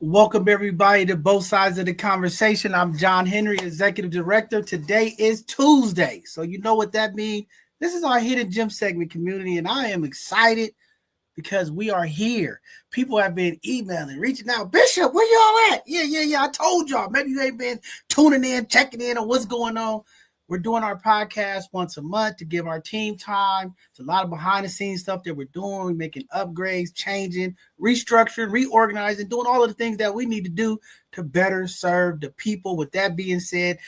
Welcome everybody to both sides of the conversation. I'm John Henry, Executive Director. Today is Tuesday, so you know what that means. This is our Hidden Gem segment community, and I am excited because we are here. People have been emailing, reaching out. Bishop, where y'all at? Yeah. I told y'all. Maybe you ain't been tuning in, checking in on what's going on. We're doing our podcast once a month to give our team time. It's a lot of behind the scenes stuff that we're doing. We're making upgrades, changing, restructuring, reorganizing, doing all of the things that we need to do to better serve the people. With that being said,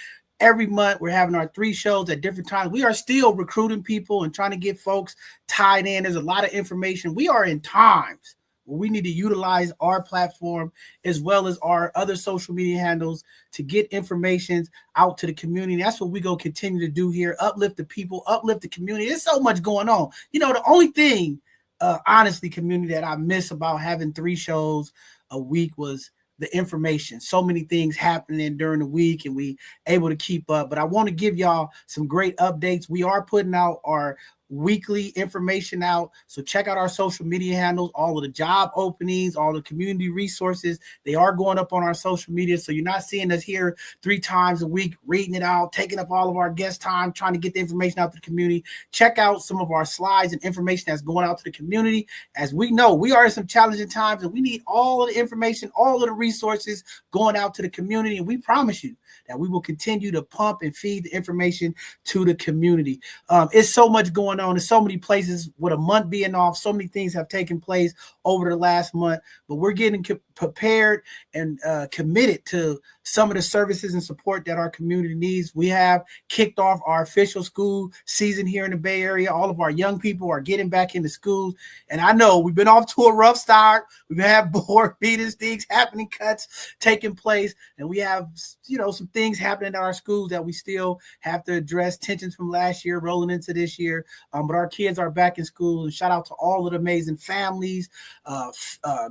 every month we're having our 3 shows at different times. We are still recruiting people and trying to get folks tied in. There's a lot of information. We are in times where we need to utilize our platform as well as our other social media handles to get information out to the community. That's what we're going to continue to do here. Uplift the people, uplift the community. There's so much going on. The only thing, honestly, community, that I miss about having 3 shows a week was the information. So many things happening during the week and we able to keep up. But I want to give y'all some great updates. We are putting out our weekly information out. So check out our social media handles, all of the job openings, all the community resources. They are going up on our social media. So you're not seeing us here 3 times a week, reading it out, taking up all of our guest time, trying to get the information out to the community. Check out some of our slides and information that's going out to the community. As we know, we are in some challenging times and we need all of the information, all of the resources going out to the community. And we promise you that we will continue to pump and feed the information to the community. It's so much going on. There's so many places with a month being off. So many things have taken place over the last month, but we're getting prepared and committed to some of the services and support that our community needs. We have kicked off our official school season here in the Bay Area. All of our young people are getting back into schools. And I know we've been off to a rough start. We've had board meetings, things happening, cuts taking place. And we have, some things happening in our schools that we still have to address, tensions from last year rolling into this year. But our kids are back in school. And shout out to all of the amazing families,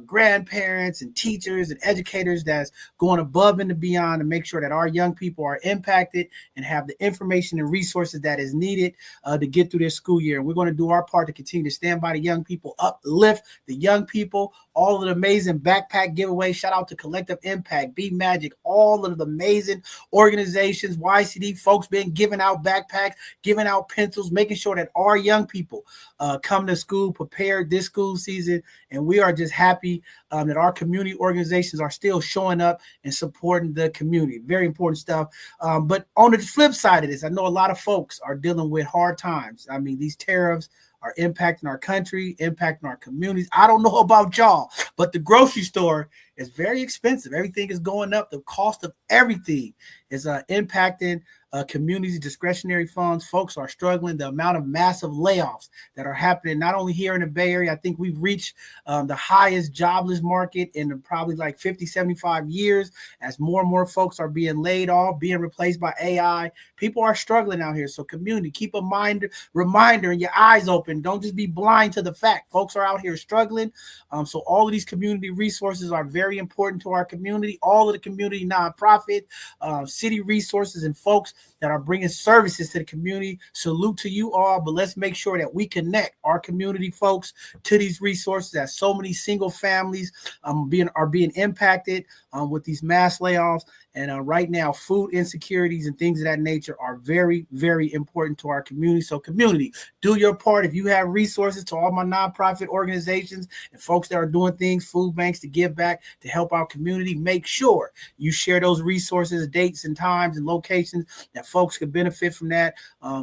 grandparents and teachers and educators that's going above and beyond to make sure that our young people are impacted and have the information and resources that is needed to get through this school year. And we're going to do our part to continue to stand by the young people, uplift the young people, all of the amazing backpack giveaways. Shout out to Collective Impact, Be Magic, all of the amazing organizations, YCD folks been giving out backpacks, giving out pencils, making sure that our young people come to school prepared this school season. And we are just happy that our community organizations are still showing up and supporting the community. Very important stuff. But on the flip side of this, I know a lot of folks are dealing with hard times. I mean, these tariffs are impacting our country, impacting our communities. I don't know about y'all, but the grocery store is very expensive. Everything is going up. The cost of everything is impacting communities' discretionary funds. Folks are struggling. The amount of massive layoffs that are happening, not only here in the Bay Area, I think we've reached the highest jobless market in probably like 50, 75 years as more and more folks are being laid off, being replaced by AI. People are struggling out here. So community, keep a reminder and your eyes open. Don't just be blind to the fact. Folks are out here struggling. So all of these community resources are very important to our community. All of the community nonprofit, city resources and folks that are bringing services to the community. Salute to you all, but let's make sure that we connect our community folks to these resources as so many single families are being impacted with these mass layoffs. And right now, food insecurities and things of that nature are very, very important to our community. So community, do your part. If you have resources, to all my nonprofit organizations and folks that are doing things, food banks, to give back, to help our community, make sure you share those resources, dates and times and locations that folks could benefit from that.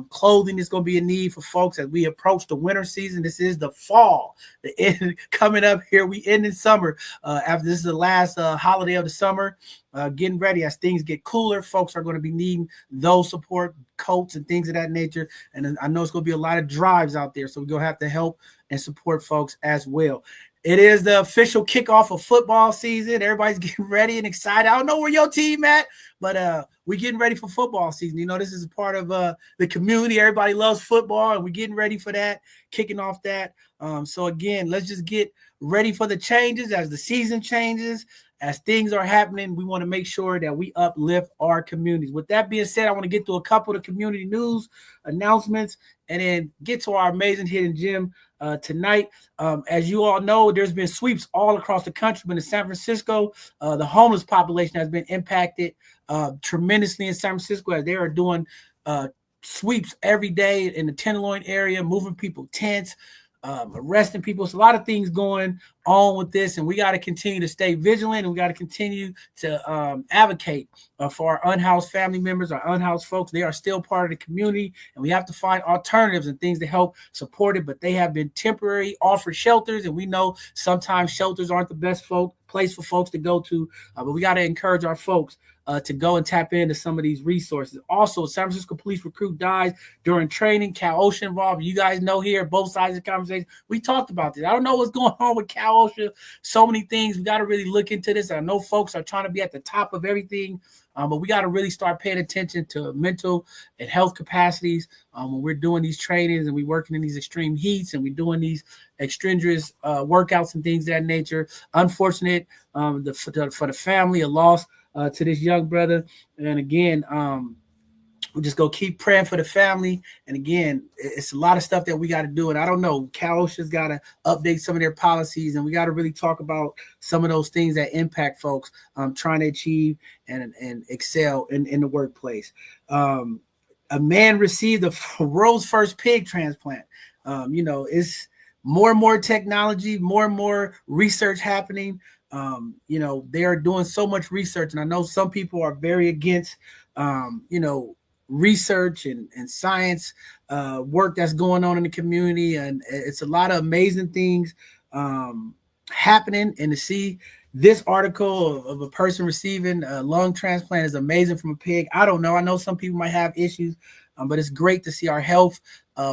Clothing is going to be a need for folks as we approach the winter season. This is the fall, the end coming up here. We end in summer. After this is the last holiday of the summer. Getting ready as things get cooler, folks are going to be needing those support coats and things of that nature. And I know it's going to be a lot of drives out there, so we're going to have to help and support folks as well. It is the official kickoff of football season. Everybody's getting ready and excited. I don't know where your team at, but we're getting ready for football season. This is a part of the community. Everybody loves football, and we're getting ready for that, kicking off that. So again, let's just get ready for the changes as the season changes. As things are happening, we want to make sure that we uplift our communities. With that being said, I want to get to a couple of community news announcements and then get to our amazing hidden gem tonight. As you all know, there's been sweeps all across the country, but in San Francisco, the homeless population has been impacted tremendously in San Francisco, as they are doing sweeps every day in the Tenderloin area, moving people tents, arresting people. It's a lot of things going on with this, and we got to continue to stay vigilant, and we got to continue to advocate for our unhoused family members, our unhoused folks. They are still part of the community, and we have to find alternatives and things to help support it. But they have been temporary offered shelters, and we know sometimes shelters aren't the best place for folks to go to, but we got to encourage our folks to go and tap into some of these resources. Also, San Francisco police recruit dies during training. Cal OSHA involved. You guys know here, both sides of the conversation, we talked about this. I don't know what's going on with Cal OSHA. So many things. We got to really look into this. I know folks are trying to be at the top of everything, but we got to really start paying attention to mental and health capacities when we're doing these trainings and we're working in these extreme heats and we're doing these extraneous workouts and things of that nature. Unfortunate for the family, a loss to this young brother. And again, we just go keep praying for the family. And again, it's a lot of stuff that we got to do. And I don't know, Cal OSHA's got to update some of their policies, and we got to really talk about some of those things that impact folks trying to achieve and excel in the workplace. A man received the world's first pig transplant. It's more and more technology, more and more research happening. They are doing so much research, and I know some people are very against, research and science work that's going on in the community. And it's a lot of amazing things happening. And to see this article of a person receiving a lung transplant is amazing from a pig. I don't know. I know some people might have issues, but it's great to see our health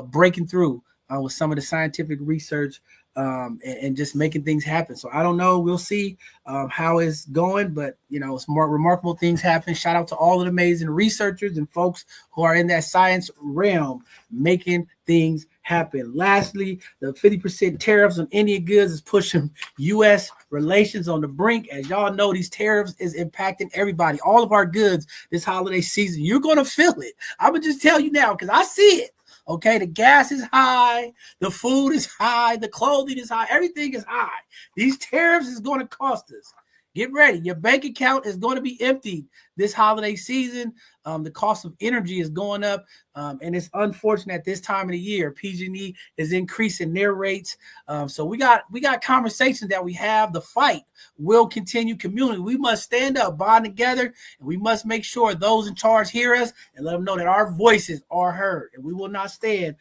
breaking through with some of the scientific research and just making things happen. So I don't know. We'll see how it's going, but it's more remarkable things happen. Shout out to all of the amazing researchers and folks who are in that science realm making things happen. Lastly, the 50% tariffs on Indian goods is pushing U.S. relations on the brink. As y'all know, these tariffs is impacting everybody, all of our goods this holiday season. You're going to feel it. I'm going to just tell you now because I see it. Okay, the gas is high, the food is high, the clothing is high, everything is high. These tariffs is going to cost us. Get ready. Your bank account is going to be emptied this holiday season. The cost of energy is going up, and it's unfortunate at this time of the year. PG&E is increasing their rates. So we got conversations that we have. The fight will continue. Community, we must stand up, bond together, and we must make sure those in charge hear us and let them know that our voices are heard, and we will not stand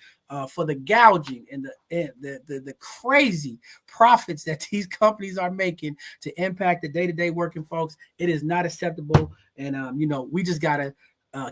for the gouging and the crazy profits that these companies are making to impact the day-to-day working folks. It is not acceptable. And, we just got to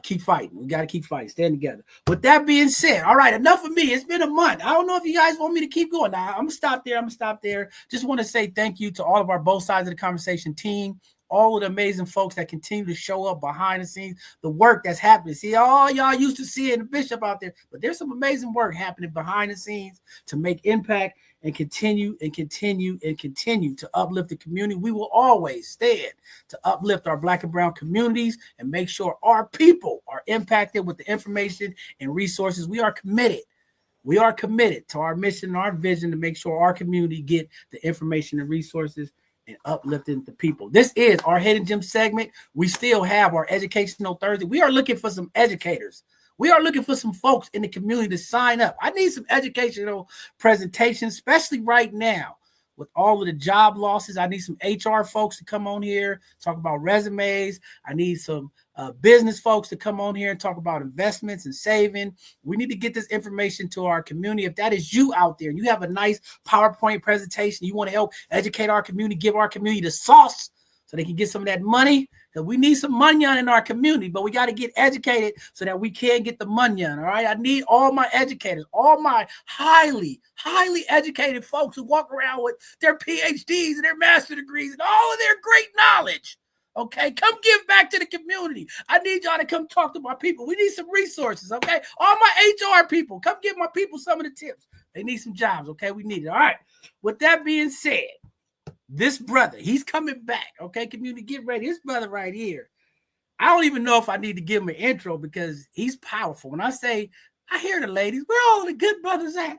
keep fighting. We got to keep fighting, stand together. With that being said, all right, enough of me. It's been a month. I don't know if you guys want me to keep going. Now, I'm going to stop there. Just want to say thank you to all of our both sides of the conversation team, all of the amazing folks that continue to show up behind the scenes, the work that's happening. See, all y'all used to seeing the bishop out there, but there's some amazing work happening behind the scenes to make impact and continue to uplift the community. We will always stand to uplift our Black and brown communities and make sure our people are impacted with the information and resources. We are committed to our mission and our vision to make sure our community get the information and resources and uplifting the people. This is our Hidden Gem segment. We still have our Educational Thursday. We are looking for some educators. We are looking for some folks in the community to sign up. I need some educational presentations, especially right now with all of the job losses. I need some HR folks to come on here, talk about resumes. I need some business folks to come on here and talk about investments and saving. We need to get this information to our community. If that is you out there, you have a nice PowerPoint presentation, you want to help educate our community, give our community the sauce so they can get some of that money. We need some money in our community, but we got to get educated so that we can get the money on. All right. I need all my educators, all my highly educated folks who walk around with their PhDs and their master's degrees and all of their great knowledge. Okay, come give back to the community. I need y'all to come talk to my people. We need some resources, okay? All my HR people, come give my people some of the tips. They need some jobs, okay? We need it. All right. With that being said, this brother, he's coming back, okay? Community, get ready. This brother right here, I don't even know if I need to give him an intro because he's powerful. When I say, I hear the ladies, where all the good brothers at?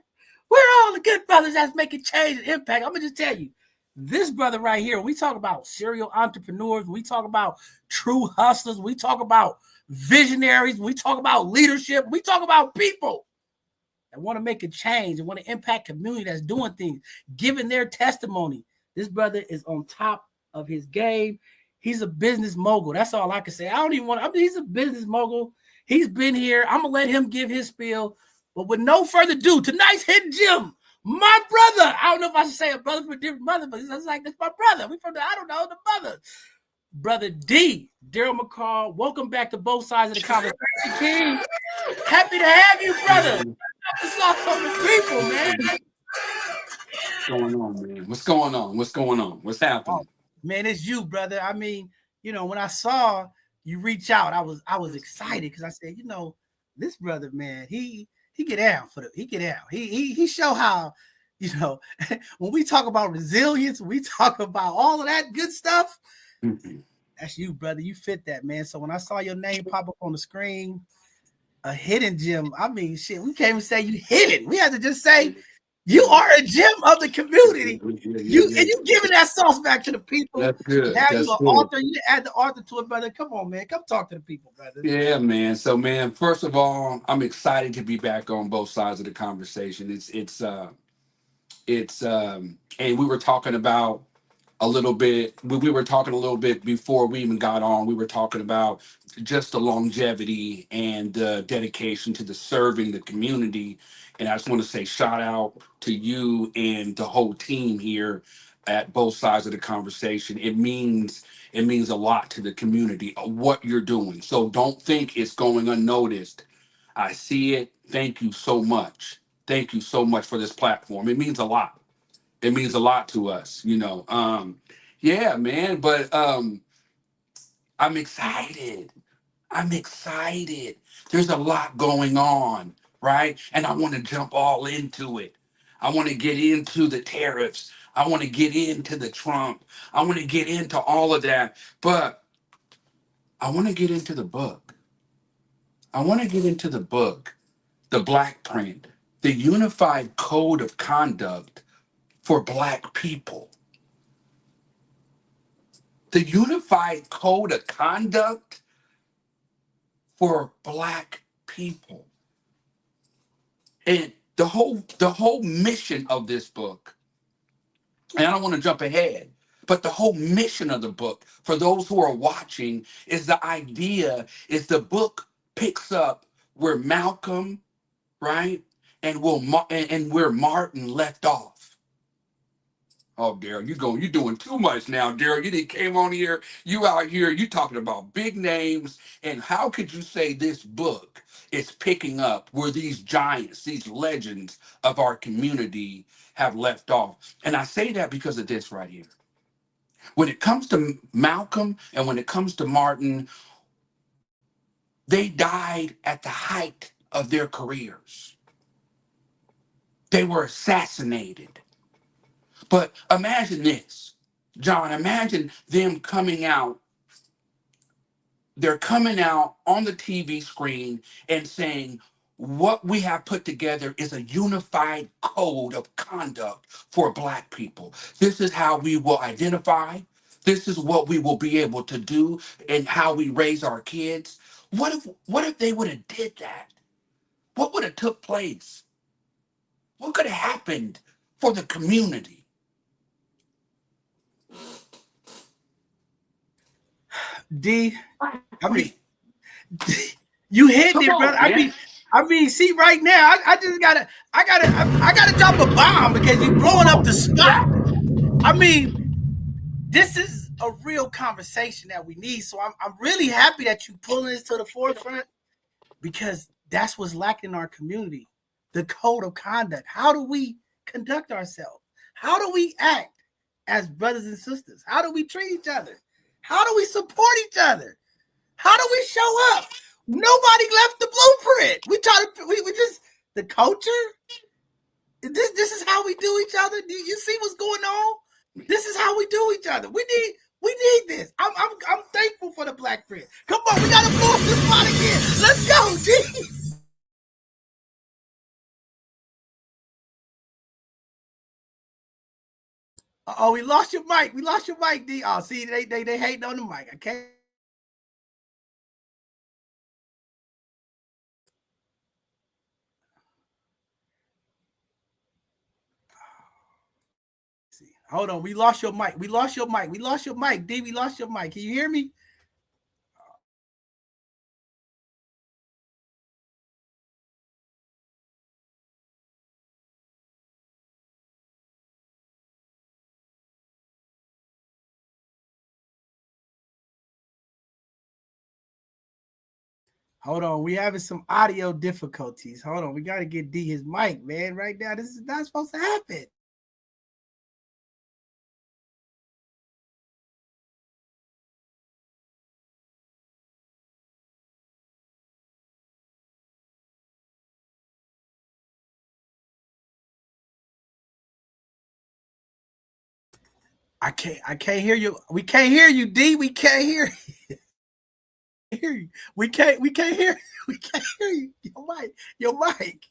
Where are all the good brothers that's making change and impact? I'm gonna just tell you, this brother right here, we talk about serial entrepreneurs, we talk about true hustlers, we talk about visionaries, we talk about leadership, we talk about people that want to make a change and want to impact community that's doing things, giving their testimony. This brother is on top of his game. He's a business mogul. That's all I can say. He's a business mogul. He's been here. I'm going to let him give his spiel. But with no further ado, tonight's Hidden Gem, my brother. I don't know if I should say a brother from a different mother, but it's like, that's my brother. We from the, I don't know, the mother. Brother D, Daryl McCall, welcome back to Both Sides of the Conversation, King. Happy to have you, brother. Let's talk to the people, man. What's going on, man? What's going on? What's going on? What's happening? Oh, man, it's you, brother. I mean, when I saw you reach out, I was excited because I said, this brother, man, he get down he get down. He show how, when we talk about resilience, we talk about all of that good stuff. Mm-hmm. That's you, brother. You fit that, man. So when I saw your name pop up on the screen, a hidden gem. I mean, shit, we can't even say you hidden. We had to just say you are a gem of the community. You giving that sauce back to the people. That's good. Now you're an author. You add the author to it, brother. Come on, man. Come talk to the people, brother. Yeah, man. So, man, first of all, I'm excited to be back on Both Sides of the Conversation. And we were talking about a little bit. We were talking a little bit before we even got on. We were talking about just the longevity and the dedication to the serving the community. And I just want to say shout out to you and the whole team here at Both Sides of the Conversation. It means a lot to the community what you're doing. So don't think it's going unnoticed. I see it. Thank you so much. Thank you so much for this platform. It means a lot. It means a lot to us, yeah, man, but I'm excited. There's a lot going on, right? And I want to jump all into it. I want to get into the tariffs. I want to get into the Trump. I want to get into all of that. But I want to get into the book. The Black Print, the Unified Code of Conduct for Black people. The Unified Code of Conduct for Black people. And the whole mission of this book, and I don't want to jump ahead, but the whole mission of the book, for those who are watching, is the book picks up where Malcolm, right, and where Martin left off. Oh, Daryl, you're doing too much now, Daryl. You didn't came on here. You out here, you talking about big names. And how could you say this book is picking up where these giants, these legends of our community have left off? And I say that because of this right here. When it comes to Malcolm and when it comes to Martin, they died at the height of their careers. They were assassinated. But imagine this, John, imagine them coming out. They're coming out on the TV screen and saying, what we have put together is a unified code of conduct for Black people. This is how we will identify. This is what we will be able to do and how we raise our kids. What if they would have did that? What would have took place? What could have happened for the community? D, I mean, you hit it, brother. Man. I mean, see, right now, I gotta drop a bomb because you're blowing up the spot. I mean, this is a real conversation that we need. So I'm really happy that you pulling this to the forefront because that's what's lacking in our community. The code of conduct. How do we conduct ourselves? How do we act as brothers and sisters? How do we treat each other? How do we support each other? How do we show up? Nobody left the blueprint. We just the culture. This is how we do each other. Do you see what's going on? This is how we do each other. We need this. I'm thankful for the Black Print. Come on, we gotta blow up this spot again. Let's go, G. Oh, we lost your mic. We lost your mic, D. Oh, see, they hating on the mic. Okay. See, hold on. We lost your mic. We lost your mic. We lost your mic, D. We lost your mic. Can you hear me? Hold on, we having some audio difficulties. Hold on, we got to get D his mic, man. Right now, this is not supposed to happen. I can't hear you. We can't hear you, D. We can't hear you. We can't hear we can't hear you. Your mic.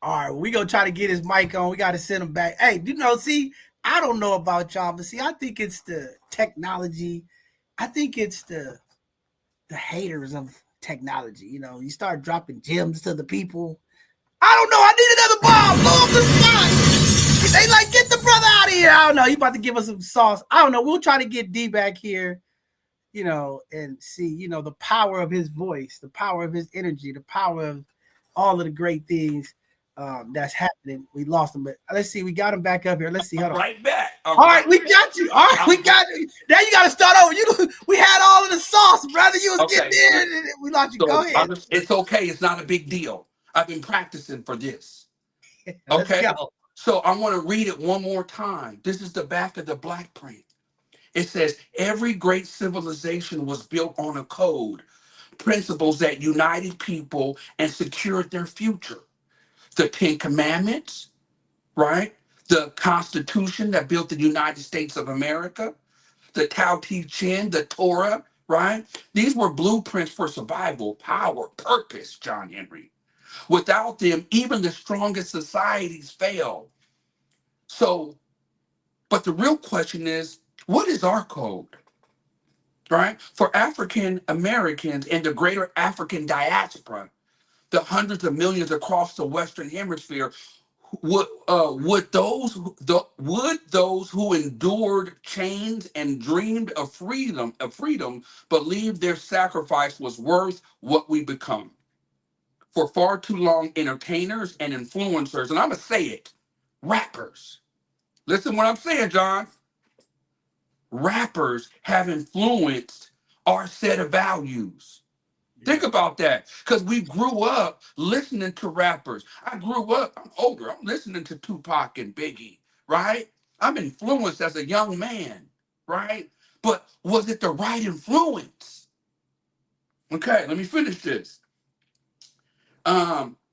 All right, we gonna try to get his mic on. We gotta send him back. Hey, see, I don't know about y'all, but see, I think it's the technology. I think it's the haters of technology. You start dropping gems to the people. I don't know. I need another bomb. Blow up the sky. They like, get the brother out of here. I don't know. He about to give us some sauce. I don't know. We'll try to get D back here, and see, the power of his voice, the power of his energy, the power of all of the great things that's happening. We lost him, but let's see. We got him back up here. Let's see. Hold on. Right back. All right, we got you. All right, we got you. Now you got to start over. We had all of the sauce, brother. You was getting in, and we lost you. So Go ahead. it's okay. It's not a big deal. I've been practicing for this. Let's Okay. go. So I want to read it one more time. This is the back of the black print. It says, every great civilization was built on a code, principles that united people and secured their future. The Ten Commandments, right? The Constitution that built the United States of America, the Tao Te Ching, the Torah, right? These were blueprints for survival, power, purpose, John Henry. Without them, even the strongest societies fail. So, but the real question is, what is our code? Right? For African Americans and the greater African diaspora, the hundreds of millions across the Western Hemisphere, would those who endured chains and dreamed of freedom believe their sacrifice was worth what we become? For far too long, entertainers and influencers, and I'm gonna say it, rappers. Listen what I'm saying, John. Rappers have influenced our set of values. Think about that, because we grew up listening to rappers. I grew up, I'm older, I'm listening to Tupac and Biggie, right? I'm influenced as a young man, right? But was it the right influence? Okay, let me finish this.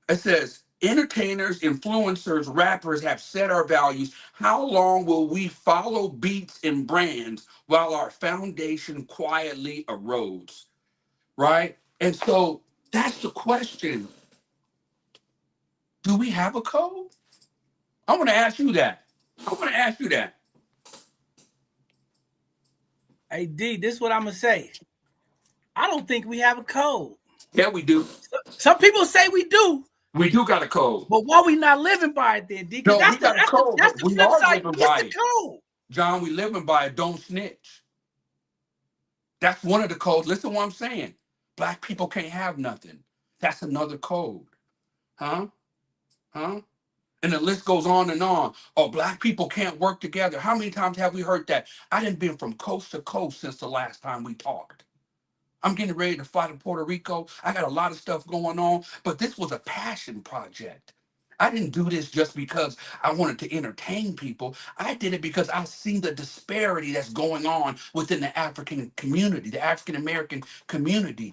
It says, entertainers, influencers, rappers have set our values. How long will we follow beats and brands while our foundation quietly erodes? Right? And so that's the question. Do we have a code? I want to ask you that. I want to ask you that. Hey, D, this is what I'm going to say. I don't think we have a code. Yeah, we do. Some people say we do. We do got a code. But why we not living by it then, D? No, that's we got a code. That's the We flip are side. living What's by the it. code? John, we living by it. Don't snitch. That's one of the codes. Listen to what I'm saying. Black people can't have nothing. That's another code. Huh? Huh? And the list goes on and on. Oh, black people can't work together. How many times have we heard that? I didn't been from coast to coast since the last time we talked. I'm getting ready to fly to Puerto Rico. I got a lot of stuff going on, but this was a passion project. I didn't do this just because I wanted to entertain people. I did it because I see the disparity that's going on within the African community, the African American community.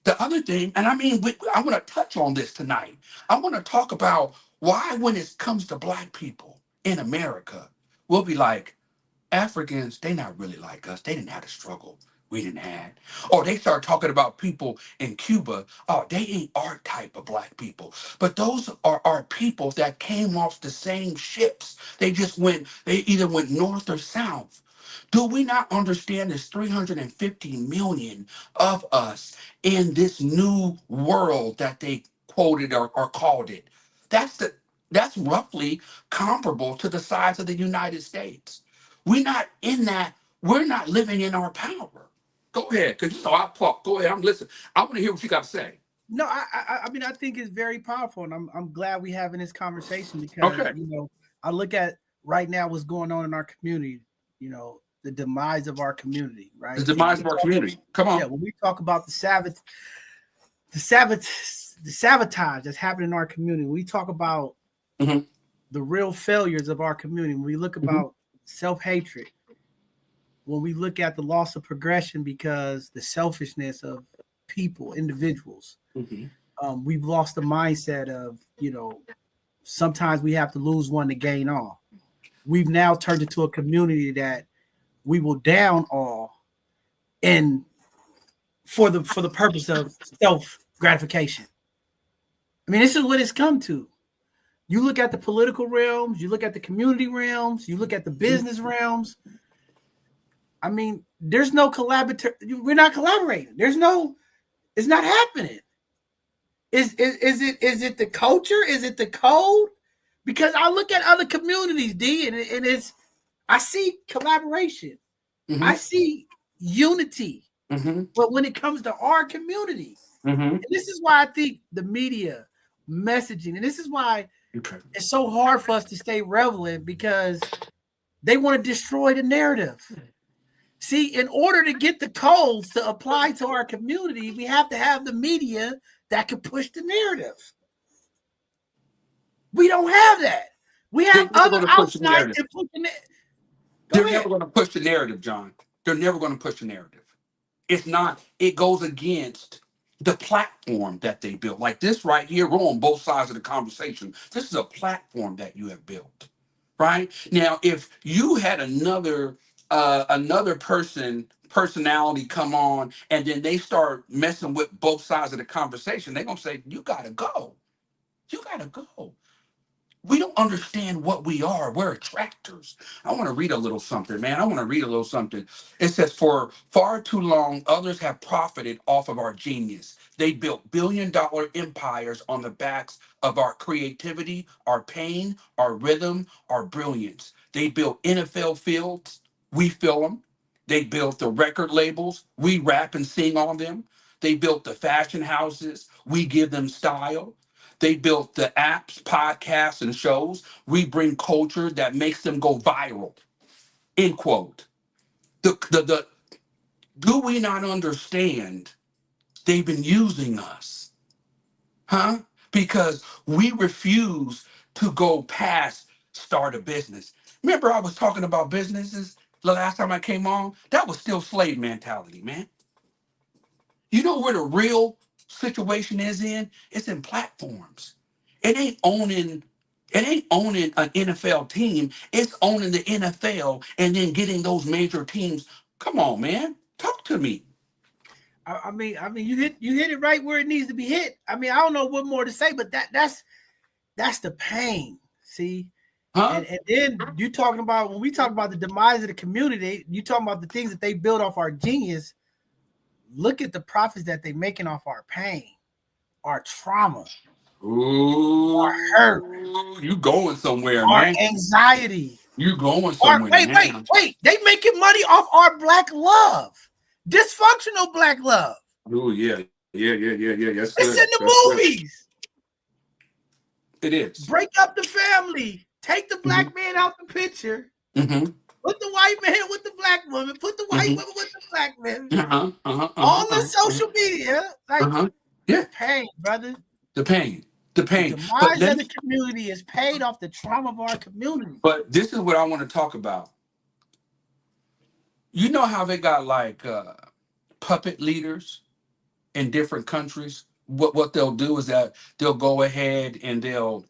The other thing, and I mean, I want to touch on this tonight. I want to talk about why, when it comes to black people in America, we'll be like, Africans, they not really like us. They didn't have to struggle. we didn't have. Or they start talking about people in Cuba. Oh, they ain't our type of black people. But those are our people that came off the same ships. They either went north or south. Do we not understand there's 350 million of us in this new world that they quoted or called it? That's the that's roughly comparable to the size of the United States. We're not in that, we're not living in our power. Go ahead, because you know I talk. Go ahead, I'm listening. I want to hear what you got to say. No, I mean I think it's very powerful, and I'm glad we having this conversation because Okay. I look at right now what's going on in our community. The demise of our community, The right? And demise of our community. Come yeah, on. when we talk about the Sabbath, the sabotage that's happening in our community, we talk about Hmm. the real failures of our community. When we look Hmm. about self hatred, when we look at the loss of progression because the selfishness of people, individuals, Hmm. we've lost the mindset of sometimes we have to lose one to gain all. We've now turned into a community that we will down all and for the purpose of self gratification. I mean, this is what it's come to. You look at the political realms, you look at the community realms, you look at the business realms. I mean, there's no collaborator. We're not collaborating. It's not happening. Is it the culture? Is it the code? Because I look at other communities, D, and it's I see collaboration. Hmm. I see unity. Hmm. But when it comes to our community, Hmm. and this is why I think the media messaging, and this is why Okay. it's so hard for us to stay relevant because they want to destroy the narrative. See, in order to get the codes to apply to our community, we have to have the media that can push the narrative. We don't have that. We They're have never other going to push the outside narrative. and pushing it. Go They're ahead. never going to push the narrative, John. They're never going to push the narrative. It's not, it goes against the platform that they built. Like this right here, we're on both sides of the conversation. This is a platform that you have built. Right? Now, if you had another personality come on and then they start messing with both sides of the conversation, they're gonna say, you gotta go. You gotta go. We don't understand what we are. We're attractors. I want to read a little something, man. I want to read a little something. It says, for far too long, others have profited off of our genius. They built billion-dollar empires on the backs of our creativity, our pain, our rhythm, our brilliance. They built NFL fields. We fill them. They built the record labels. We rap and sing on them. They built the fashion houses. We give them style. They built the apps, podcasts, and shows. We bring culture that makes them go viral. End quote. The do we not understand they've been using us? Huh? Because we refuse to go past start a business. Remember, I was talking about businesses the last time I came on? That was still slave mentality, man. You know where the real situation is in? It's in platforms. It ain't owning it ain't owning an NFL team. It's owning the NFL and then getting those major teams. Come on, man. Talk to me. I mean, you hit it right where it needs to be hit. I mean, I don't know what more to say, but that's the pain. See, Huh? and then you talking about when we talk about the demise of the community, you talking about the things that they build off our genius. Look at the profits that they making off our pain, our trauma, our hurt, Ooh, you going somewhere, our man. anxiety. You going Our somewhere wait, wait, now. wait. They making money off our black love, dysfunctional black love. Oh yeah. Yeah. That's It's good. in the That's good. movies. It is. Break up the family. Take the Mm-hmm. black man out the picture. Mm-hmm. Put the white man with the black woman. Put the white Mm-hmm. woman with the black man. Uh-huh. Uh-huh. Uh-huh. On the Uh-huh. social media, like Uh-huh. Yeah. pain, brother. The pain. The The pain. But demise let of me the community is paid off the trauma of our community. but this is what I want to talk about. You know how they got like puppet leaders in different countries? What they'll do is that they'll go ahead and they'll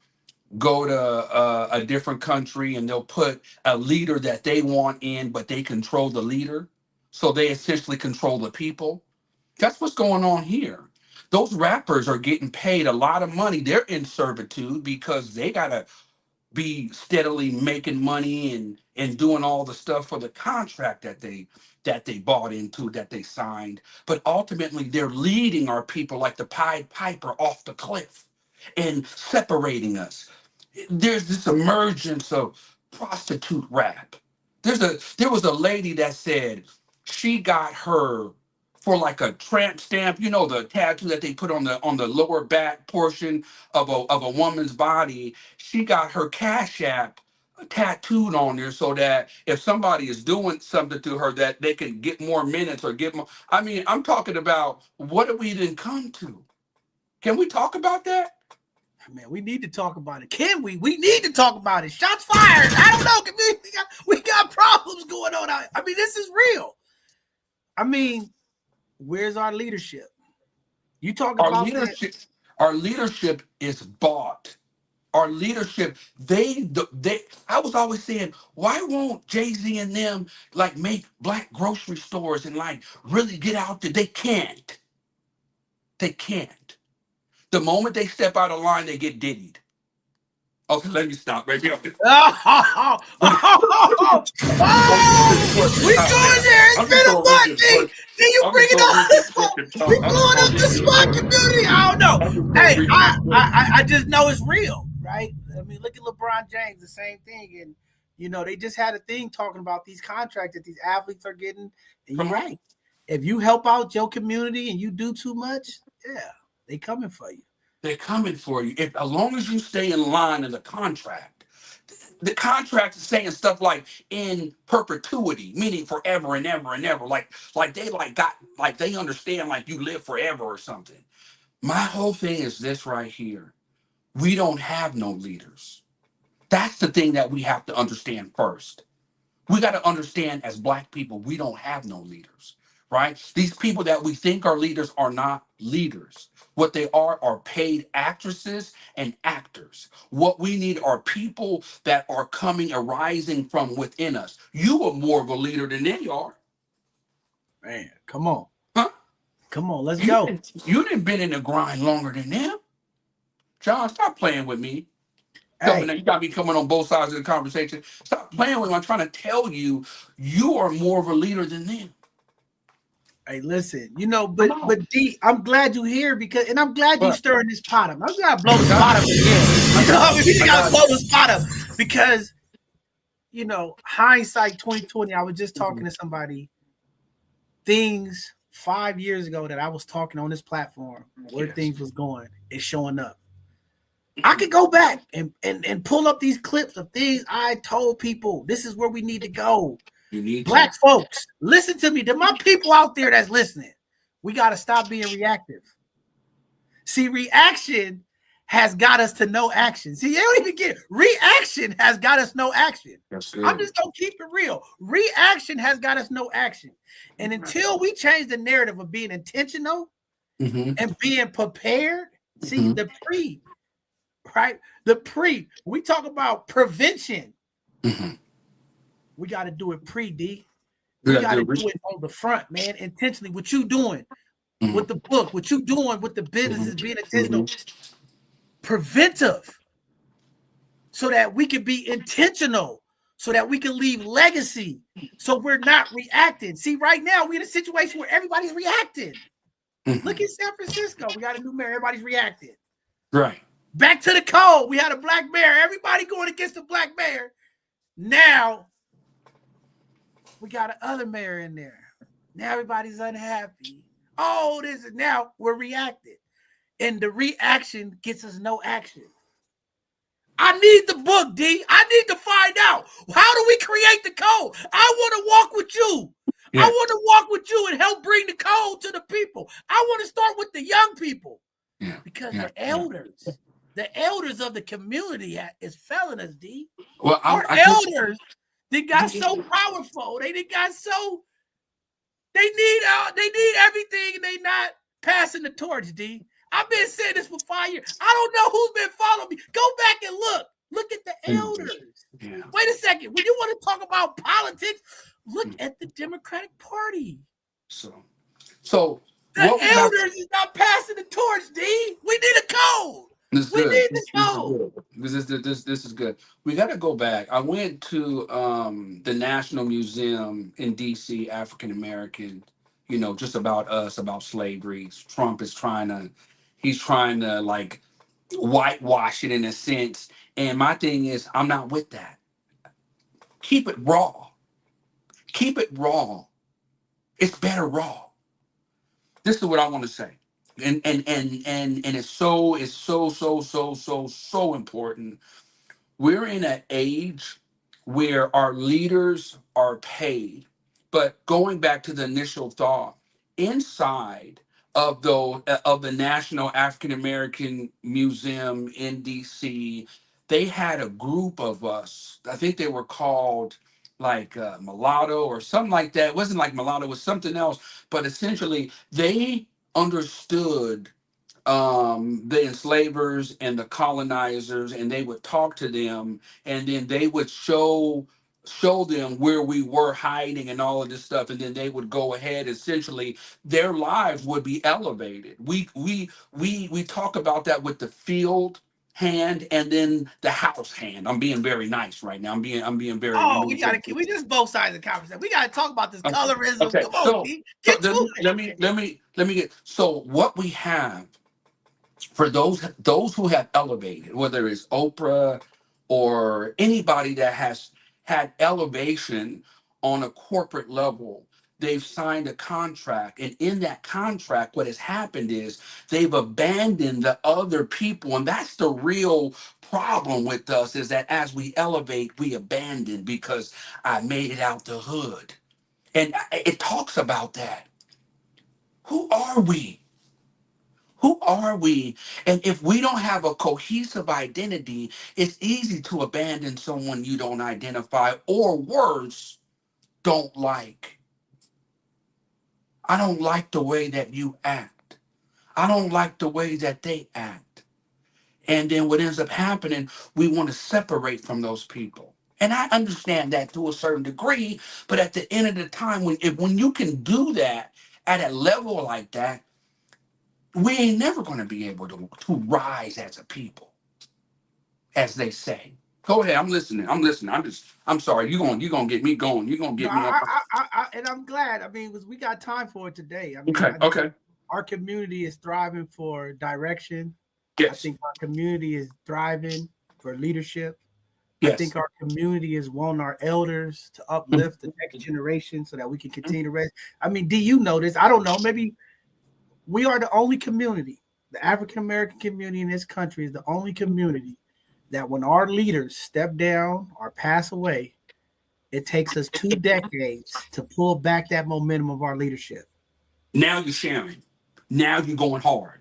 go to a different country and they'll put a leader that they want in, but they control the leader. so they essentially control the people. That's what's going on here. Those rappers are getting paid a lot of money. They're in servitude because they gotta be steadily making money and doing all the stuff for the contract that they bought into, that they signed. But ultimately they're leading our people like the Pied Piper off the cliff and separating us. There's this emergence of prostitute rap. There was a lady that said she got her for like a tramp stamp, you know, the tattoo that they put on the lower back portion of a woman's body. She got her Cash App tattooed on there so that if somebody is doing something to her, that they can get more minutes or get more. I mean, I'm talking about, what do we then come to? Can we talk about that? Man, we need to talk about it. Can we? We need to talk about it. Shots fired. I don't know. We got problems going on. I mean, this is real. I mean, where's our leadership? You talk about leadership. Our leadership is bought. Our leadership, they. I was always saying, why won't Jay-Z and them like make black grocery stores and like really get out there? They can't. They can't. The moment they step out of line, they get diddied. Okay, let me stop right here. we going there. It's been a month. You bring it on. We blowing up the SWAT community. I don't know. Hey, I just know it's real, right? I mean, look at LeBron James, the same thing. And, you know, they just had a thing talking about these contracts that these athletes are getting. And you're right. If you help out your community and you do too much, yeah, they coming for you. They're coming for you. As long as you stay in line in the contract is saying stuff like in perpetuity, meaning forever and ever and ever. Like they understand like you live forever or something. My whole thing is this right here. We don't have no leaders. That's the thing that we have to understand first. We got to understand, as black people, we don't have no leaders, right? These people that we think are leaders are not leaders. What they are paid actresses and actors. What we need are people that are arising from within us. You are more of a leader than they are. Man, come on. Huh? Come on, let's go. You didn't been in the grind longer than them. John, stop playing with me. Hey. You got me coming on both sides of the conversation. Stop playing with me. I'm trying to tell you, you are more of a leader than them. Hey, listen, you know, but D, I'm glad you're here and I'm glad you stirring this pot up. I'm gonna blow the spot up again. You know, we gotta blow the spot up because, you know, hindsight 2020. I was just talking to somebody. Things 5 years ago that I was talking on this platform where things was going is showing up. I could go back and pull up these clips of things I told people. This is where we need to go. Black folks, listen to me. To my people out there that's listening, we got to stop being reactive. See, reaction has got us to no action. See, you don't even get it. Reaction has got us no action. I'm just going to keep it real. Reaction has got us no action. And until we change the narrative of being intentional and being prepared, see, the pre, right? We talk about prevention. We got to do it pre-D. We got to do it on the front, man, intentionally. What you doing with the book, what you doing with the business is being intentional. Preventive. So that we can be intentional. So that we can leave legacy. So we're not reacting. See, right now, we're in a situation where everybody's reacting. Look at San Francisco. We got a new mayor. Everybody's reacting. Right. Back to the code. We had a black mayor. Everybody going against the black mayor. Now, we got another mayor in there. Now everybody's unhappy. Oh, this is now we're reacting. And the reaction gets us no action. I need the book, D. I need to find out. How do we create the code? I want to walk with you. Yeah. I want to walk with you and help bring the code to the people. I want to start with the young people. Yeah. Because the elders of the community is failing us, D. Well, our elders, they got so powerful. They got so they need everything, and they not passing the torch, D. I've been saying this for 5 years. I don't know who's been following me. Go back and look. Look at the elders. Yeah. Wait a second. When you want to talk about politics, Look at the Democratic Party. So, so The what we have. elders is not passing the torch, D. We need a code. This is We good. need the This is code. good. This is good. We got to go back. I went to the National Museum in D.C. African American. You know, just about us, about slavery. Trump is he's trying to like whitewash it in a sense. And my thing is, I'm not with that. Keep it raw. Keep it raw. It's better raw. This is what I want to say. And it's so important. We're in an age where our leaders are paid. But going back to the initial thought, inside of the National African American Museum in DC, they had a group of us. I think they were called like mulatto or something like that. It wasn't like mulatto, it was something else. But essentially, they understood the enslavers and the colonizers, and they would talk to them, and then they would show them where we were hiding and all of this stuff, and then they would go ahead. Essentially, their lives would be elevated. We talk about that with the field hand and then the house hand. I'm being very nice right now. I'm Oh, being we gotta keep. We just both sides of the conversation. We gotta talk about this colorism. okay. Come on, So D. so Get to it. let me get. So what we have for those who have elevated, whether it's Oprah or anybody that has had elevation on a corporate level, they've signed a contract, and in that contract what has happened is they've abandoned the other people, and that's the real problem with us, is that as we elevate we abandon because I made it out the hood. And it talks about that. Who are we? Who are we? And if we don't have a cohesive identity, it's easy to abandon someone you don't identify, or worse, don't like. I don't like the way that you act. I don't like the way that they act. And then what ends up happening, we want to separate from those people. And I understand that to a certain degree, but at the end of the time, when you can do that at a level like that, we ain't never going to be able to rise as a people, as they say. Go ahead, I'm listening. I'm sorry. You gonna get me going. You're gonna No, get me on. and I'm glad. I mean, because we got time for it today. I mean, Okay, okay. our community is thriving for direction. I Yes, think our community is thriving for leadership. I yes. think our community is wanting our elders to uplift the next generation so that we can continue to raise. I mean, do you know this? I don't know. Maybe we are the only community, the African American community in this country is the only community that when our leaders step down or pass away, it takes us 2 decades to pull back that momentum of our leadership. Now you're sharing. Now you're going hard.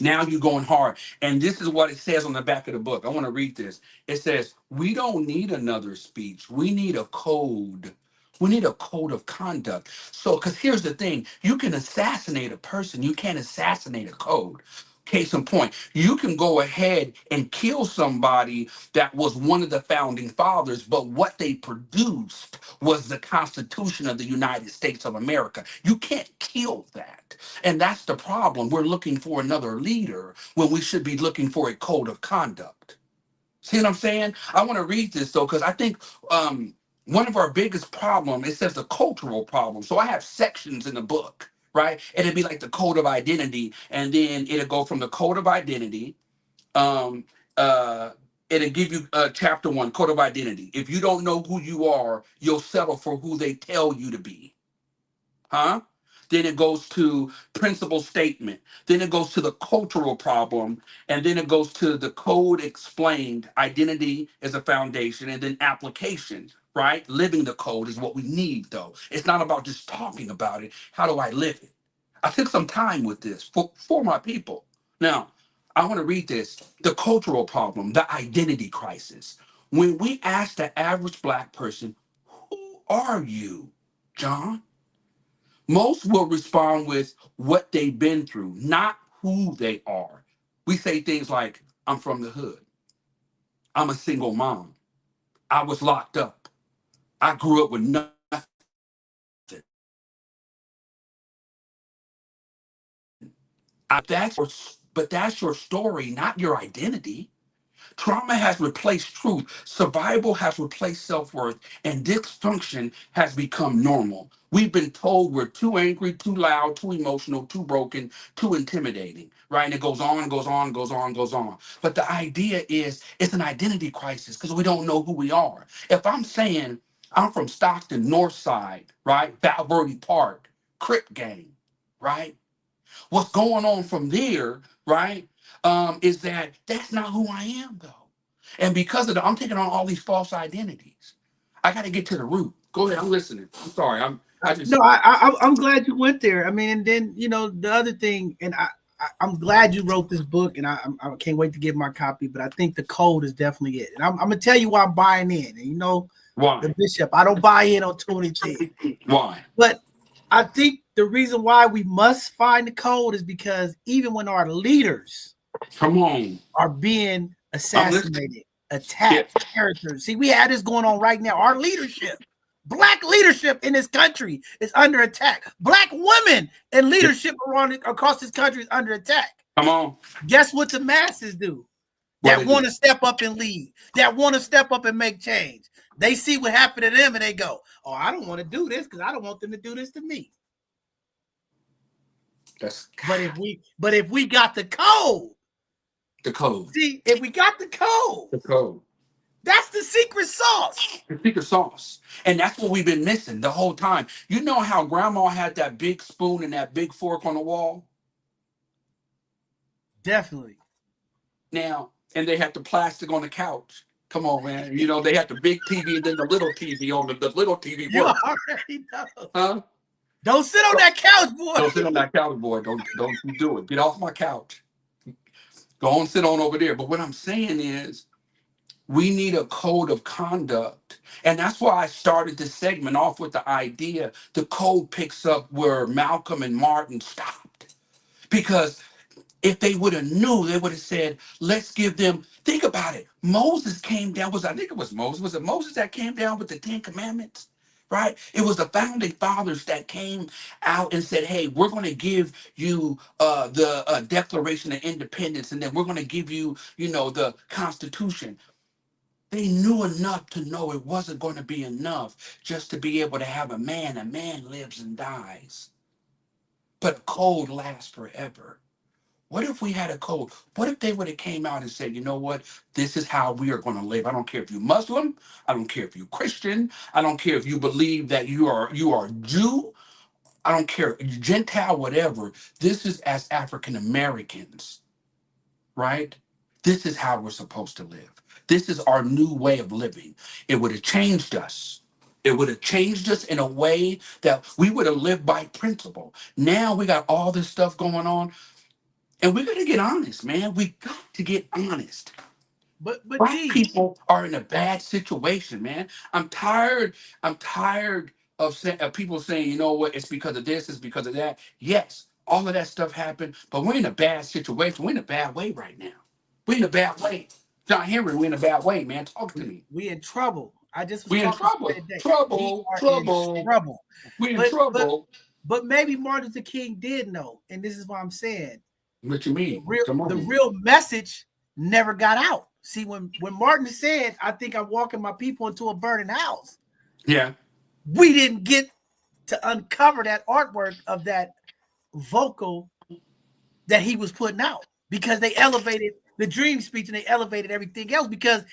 Now you're going hard. And this is what it says on the back of the book. I want to read this. It says, we don't need another speech. We need a code. We need a code of conduct. So, because here's the thing, you can assassinate a person, you can't assassinate a code. Case in point, you can go ahead and kill somebody that was one of the founding fathers, but what they produced was the Constitution of the United States of America. You can't kill that. And that's the problem. We're looking for another leader when we should be looking for a code of conduct. See what I'm saying? I want to read this though, because I think one of our biggest problems, it says the cultural problem. So I have sections in the book, right? And it'd be like the code of identity, and then it'll go from the code of identity. Um, uh, it'll give you chapter one, code of identity. If you don't know who you are, you'll settle for who they tell you to be. Huh? Then it goes to principal statement. Then it goes to the cultural problem. And then it goes to the code explained. Identity is a foundation. And then application, right? Living the code is what we need, though. It's not about just talking about it. How do I live it? I took some time with this for my people. Now, I want to read this. The cultural problem, the identity crisis. When we ask the average Black person, who are you, John? Most will respond with what they've been through, not who they are. We say things like, I'm from the hood. I'm a single mom. I was locked up. I grew up with nothing. But that's your story, not your identity. Trauma has replaced truth, survival has replaced self worth, and dysfunction has become normal. We've been told we're too angry, too loud, too emotional, too broken, too intimidating, right? And it goes on, goes on, goes on, goes on. But the idea is it's an identity crisis because we don't know who we are. If I'm saying I'm from Stockton, North Side, right? Val Verde Park, Crip Gang, right? What's going on from there, right, is that that's not who I am, though. And because of that, I'm taking on all these false identities. I got to get to the root. Go ahead, I'm listening. I'm sorry. I just No, I'm glad you went there. I mean, and then the other thing, and I'm glad you wrote this book, and I can't wait to get my copy. But I think the code is definitely it, and I'm gonna tell you why I'm buying in. And the why? bishop, I don't buy in on too many things, Why? but I think the reason why we must find the code is because even when our leaders Come on. are being I'm listening. assassinated, Yeah. attacked, characters. See, we have this going on right now. Our leadership, Black leadership in this country is under attack. Black women in leadership across this country is under attack. Come on. Guess what the masses do? That want to step up and lead, that want to step up and make change. They see what happened to them and they go, oh, I don't want to do this because I don't want them to do this to me. But if we got the code. See, if we got the code. That's the secret sauce. The secret sauce. And that's what we've been missing the whole time. You know how grandma had that big spoon and that big fork on the wall? Definitely. Now, and they had the plastic on the couch. Come on, man. They had the big TV and then the little TV on the little TV. You already know. Huh? Don't sit on that couch, boy. Don't sit on that couch, boy. Don't you do it. Get off my couch. Go on, sit on over there. But what I'm saying is, we need a code of conduct. And that's why I started this segment off with the idea the code picks up where Malcolm and Martin stopped. Because if they would have knew, they would have said, let's give them, think about it. Moses came down, was it Moses that came down with the 10 Commandments? Right? It was the founding fathers that came out and said, hey, we're going to give you the Declaration of Independence, and then we're going to give you, the Constitution. They knew enough to know it wasn't going to be enough just to be able to have a man. A man lives and dies. But a code lasts forever. What if we had a code? What if they would have came out and said, you know what? This is how we are going to live. I don't care if you're Muslim. I don't care if you're Christian. I don't care if you believe that you are Jew. I don't care. Gentile, whatever. This is as African Americans, right? This is how we're supposed to live. This is our new way of living. It would have changed us. It would have changed us in a way that we would have lived by principle. Now we got all this stuff going on, and we got to get honest, man. We got to get honest. But Black people are in a bad situation, man. I'm tired of people saying, you know what, it's because of this, it's because of that. Yes, all of that stuff happened, but we're in a bad situation. We're in a bad way right now. We're in a bad way. John Henry, we're in a bad way, man. Talk to me. We in trouble. We in trouble. Trouble. We in trouble. But maybe Martin Luther King did know, and this is what I'm saying. What you mean? The real message never got out. See, when Martin said, I think I'm walking my people into a burning house. Yeah. We didn't get to uncover that artwork of that vocal that he was putting out because they elevated the dream speech and they elevated everything else because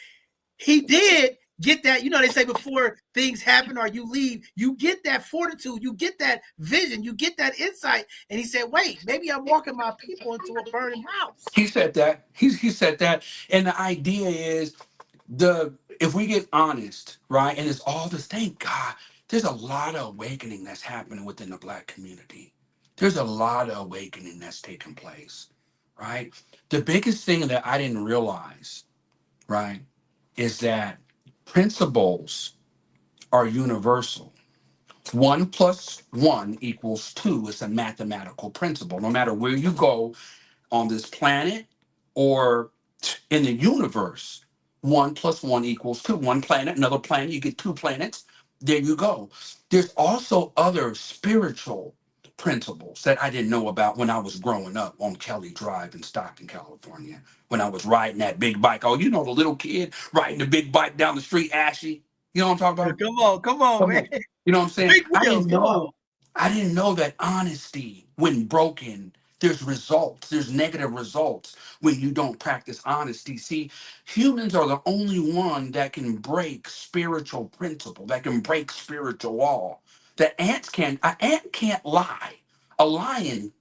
he did get that. They say before things happen or you leave, you get that fortitude, you get that vision, you get that insight. And he said, wait, maybe I'm walking my people into a burning house. He said that. He said that. And the idea is if we get honest, right, and it's all this, thank God, there's a lot of awakening that's happening within the Black community. There's a lot of awakening that's taking place, right? The biggest thing that I didn't realize, right, is that principles are universal. 1 + 1 = 2 is a mathematical principle. No matter where you go on this planet or in the universe, 1 + 1 = 2. One planet, another planet, you get 2 planets. There you go. There's also other spiritual principles that I didn't know about when I was growing up on Kelly Drive in Stockton, California. When I was riding that big bike. Oh, you know, the little kid riding the big bike down the street, ashy. You know what I'm talking about? Come on, Come man. on. You know what I'm saying? Big wheels, come on. I didn't know that honesty, when broken, there's results. There's negative results when you don't practice honesty. See, humans are the only one that can break spiritual principle, that can break spiritual law. That ants can't. An ant can't lie. A lion,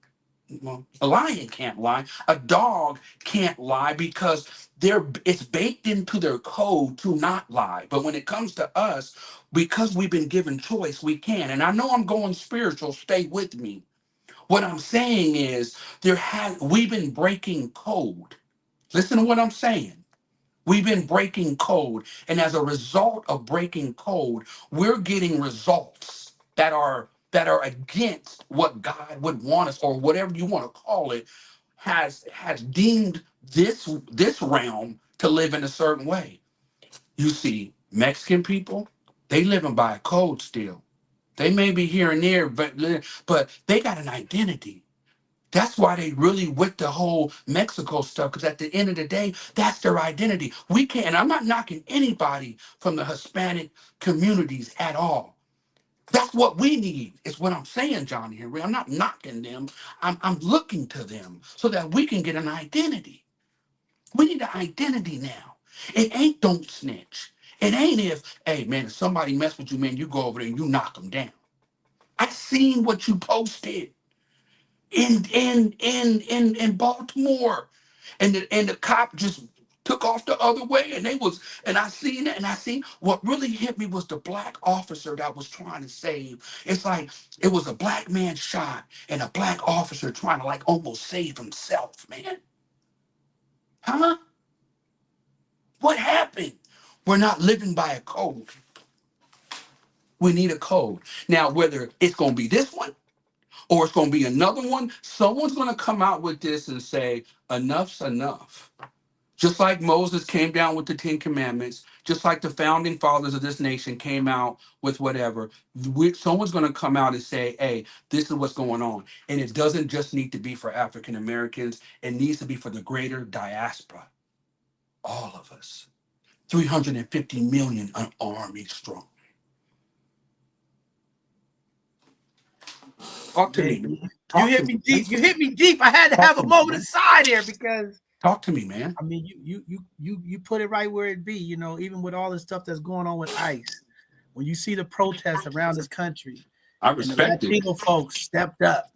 well, a lion can't lie. A dog can't lie because it's baked into their code to not lie. But when it comes to us, because we've been given choice, we can. And I know I'm going spiritual. Stay with me. What I'm saying is we've been breaking code. Listen to what I'm saying. We've been breaking code, and as a result of breaking code, we're getting results that are against what God would want us, or whatever you want to call it, has deemed this realm to live in a certain way. You see, Mexican people, they living by a code still. They may be here and there, but they got an identity. That's why they really with the whole Mexico stuff, because at the end of the day, that's their identity. We can't, and I'm not knocking anybody from the Hispanic communities at all. That's what we need, is what I'm saying, John Henry. I'm not knocking them. I'm looking to them so that we can get an identity. We need an identity now. It ain't don't snitch. It ain't if, hey man, if somebody mess with you, man, you go over there and you knock them down. I seen what you posted in Baltimore, and the cop just took off the other way, and I seen that, and I seen what really hit me was the black officer that was trying to save. It's like it was a black man shot and a black officer trying to like almost save himself, man. Huh? What happened? We're not living by a code. We need a code. Now, whether it's gonna be this one or it's going to be another one. Someone's going to come out with this and say, enough's enough. Just like Moses came down with the Ten Commandments, just like the founding fathers of this nation came out with whatever, someone's going to come out and say, hey, this is what's going on. And it doesn't just need to be for African Americans, it needs to be for the greater diaspora. All of us. 350 million unarmed each strong. Talk to me. You hit me deep. You hit me deep. I had to have a moment aside here because talk to me, man. I mean, you put it right where it be. You know, even with all the stuff that's going on with ICE, when you see the protests around this country, I respect and the Latino folks stepped up.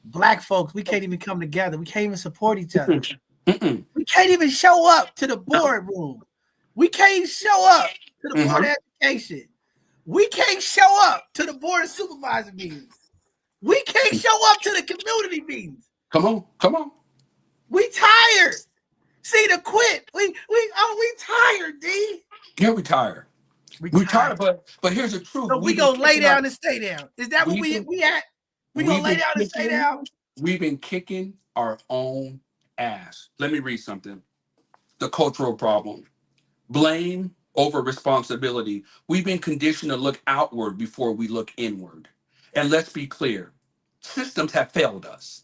Black folks, we can't even come together. We can't even support each other. We can't even show up to the boardroom. We can't show up to the board of education. We can't show up to the board of supervisor meetings. We can't show up to the community meetings. Come on. We tired. See the quit. We tired, D. Yeah, we tired. We tired, but here's the truth. So we gonna lay down and stay down. Is that what we at? We gonna lay down and stay down? We've been kicking our own ass. Let me read something. The cultural problem. Blame over responsibility. We've been conditioned to look outward before we look inward. And let's be clear, systems have failed us.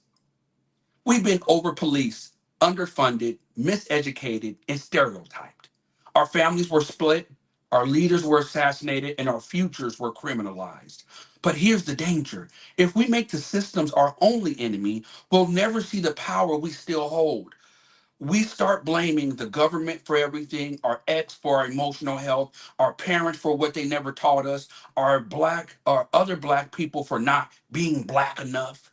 We've been over-policed, underfunded, miseducated, and stereotyped. Our families were split, our leaders were assassinated, and our futures were criminalized. But here's the danger. If we make the systems our only enemy, we'll never see the power we still hold. We start blaming the government for everything, our ex for our emotional health, our parents for what they never taught us, our other black people for not being black enough,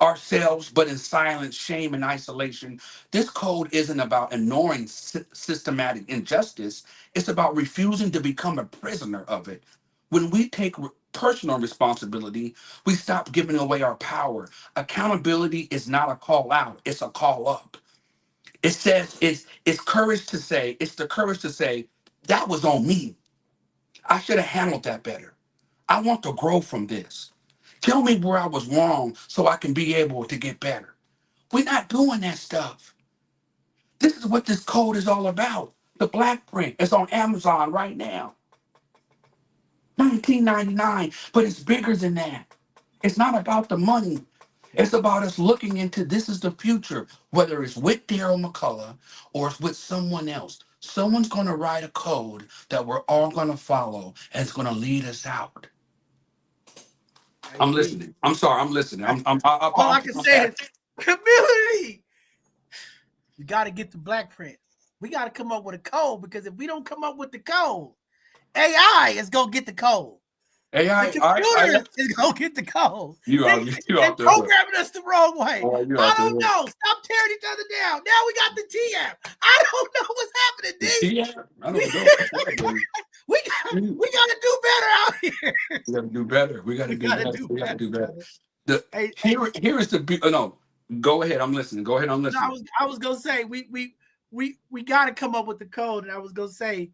ourselves, but in silence, shame, and isolation. This code isn't about ignoring systematic injustice. It's about refusing to become a prisoner of it. When we take personal responsibility, we stop giving away our power. Accountability is not a call out, it's a call up. It says it's courage to say, it's the courage to say, that was on me. I should have handled that better. I want to grow from this. Tell me where I was wrong so I can be able to get better. We're not doing that stuff. This is what this code is all about. The Black Print is on Amazon right now. $19.99, but it's bigger than that. It's not about the money. It's about us looking into this is the future, whether it's with Daryl McCullough or it's with someone else. Someone's going to write a code that we're all going to follow and it's going to lead us out. I I'm agree. listening. I'm sorry. I'm listening. All I can say is community. You got to get the Black Print. We got to come up with a code, because if we don't come up with the code, AI is going to get the code. AI, the computer is going to get the code. You they out there. programming us the wrong way. Oh, you I out don't there. know. Stop tearing each other down. Now we got the T-app. I don't know what's happening, D. Yeah, I don't know. We got to do better out here. We got to do better. We got to do better. We got to do better. Hey, here is the no. Go ahead. I'm listening. Go ahead. I'm listening. No, I was gonna say we got to come up with the code, and I was gonna say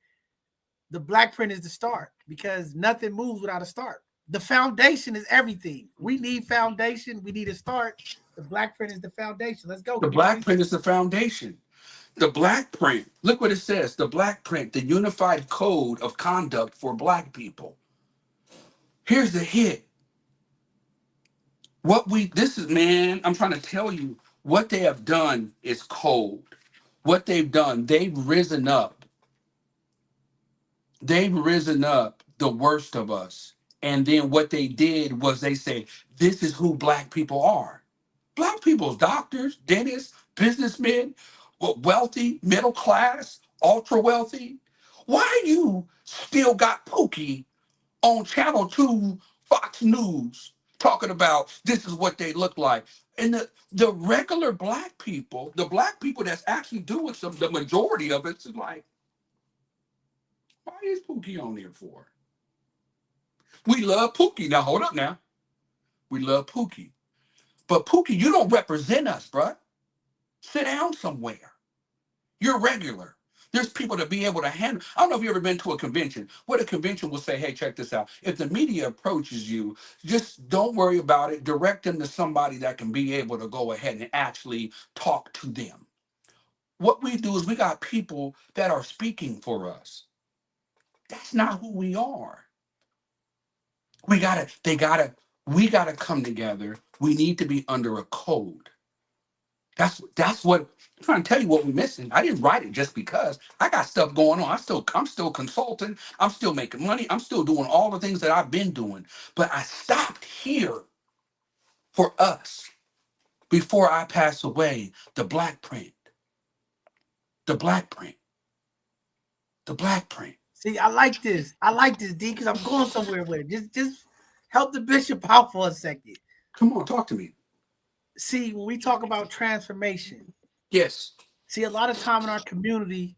the Black Print is the start, because nothing moves without a start. The foundation is everything. We need foundation. We need a start. The Black Print is the foundation. Let's go. The Black Print is the foundation. The Black Print. Look what it says. The Black Print, the unified code of conduct for Black people. Here's the hit. I'm trying to tell you, what they have done is cold. What they've done, they've risen up. They've risen up the worst of us. And then what they did was they say, this is who Black people are. Black people's doctors, dentists, businessmen, wealthy, middle class, ultra wealthy. Why you still got Pookie on Channel 2, Fox News, talking about this is what they look like? And the regular Black people, the Black people that's actually doing the majority of it is like, why is Pookie on there for? We love Pookie. Now, hold up now. We love Pookie. But Pookie, you don't represent us, bruh. Sit down somewhere. You're regular. There's people to be able to handle. I don't know if you've ever been to a convention where the convention will say, hey, check this out. If the media approaches you, just don't worry about it. Direct them to somebody that can be able to go ahead and actually talk to them. What we do is we got people that are speaking for us. That's not who we are. We gotta come together. We need to be under a code. That's what I'm trying to tell you, what we're missing. I didn't write it just because I got stuff going on. I'm still consulting. I'm still making money. I'm still doing all the things that I've been doing. But I stopped here for us before I pass away. The Black Print. The Black Print. The Black Print. See, I like this, D, because I'm going somewhere with it. Just help the bishop out for a second. Come on, talk to me. See, when we talk about transformation, yes. See, a lot of time in our community,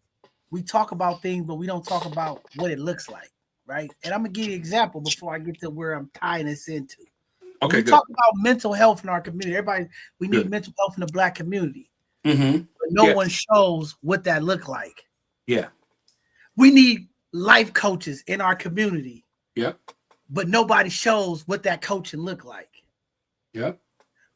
we talk about things, but we don't talk about what it looks like, right? And I'm gonna give you an example before I get to where I'm tying this into. Okay, we talk about mental health in our community. We need mental health in the Black community. Mm-hmm. But no one shows what that look like. Yeah. We need life coaches in our community. Yep. But nobody shows what that coaching look like. Yep.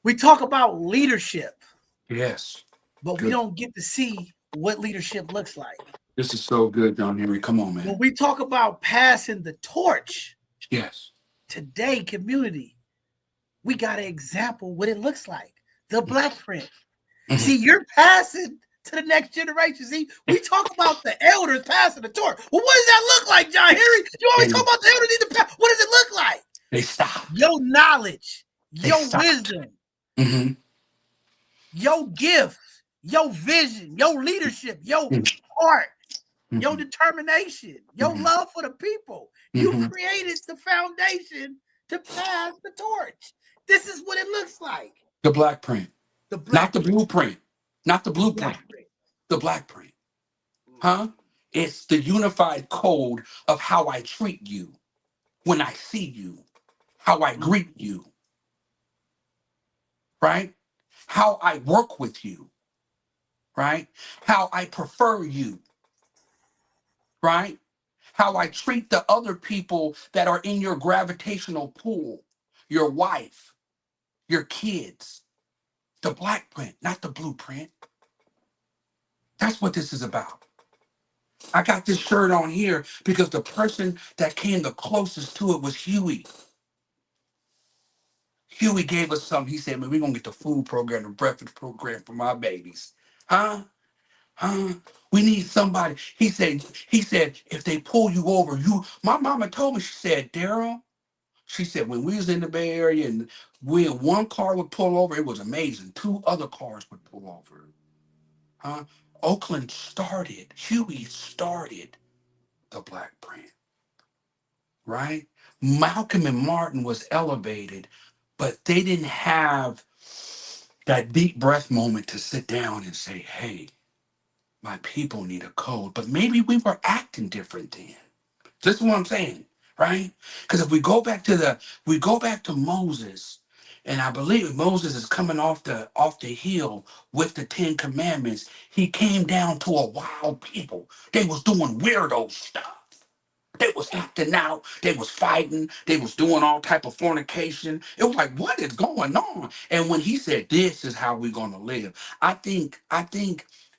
We talk about leadership. Yes. But we don't get to see what leadership looks like. This is so good, John Henry. Come on, man. When we talk about passing the torch, yes, today, community, we got an example what it looks like. The Black Print. Mm-hmm. See, you're passing to the next generation. See, we talk about the elders passing the torch. Well, what does that look like, John Henry? You always talk about the elders need to pass. What does it look like? They stop. Your knowledge, your wisdom, mm-hmm. your gift, your vision, your leadership, your heart, your determination, your love for the people. You created the foundation to pass the torch. This is what it looks like. The Black Print. Not the blueprint. Not the blueprint. The Black Print. Huh? It's the unified code of how I treat you when I see you, how I greet you, right? How I work with you, right? How I prefer you, right? How I treat the other people that are in your gravitational pool, your wife, your kids. The Black Print, not the blueprint. That's what this is about. I got this shirt on here because the person that came the closest to it was Huey. Huey gave us something. He said, man, we're going to get the food program, the breakfast program for my babies. Huh? Huh? We need somebody. He said, if they pull you over, my mama told me, she said, Daryl, she said, when we was in the Bay Area and one car would pull over, it was amazing. Two other cars would pull over. Huh? Huey started the Black Print, right? Malcolm and Martin was elevated, but they didn't have that deep breath moment to sit down and say, hey, my people need a code. But maybe we were acting different then. This is what I'm saying, right? Because if we go back to Moses, and I believe Moses is coming off the hill with the Ten Commandments. He came down to a wild people. They was doing weirdo stuff. They was acting out. They was fighting. They was doing all type of fornication. It was like, what is going on? And when he said, "This is how we're gonna live," I think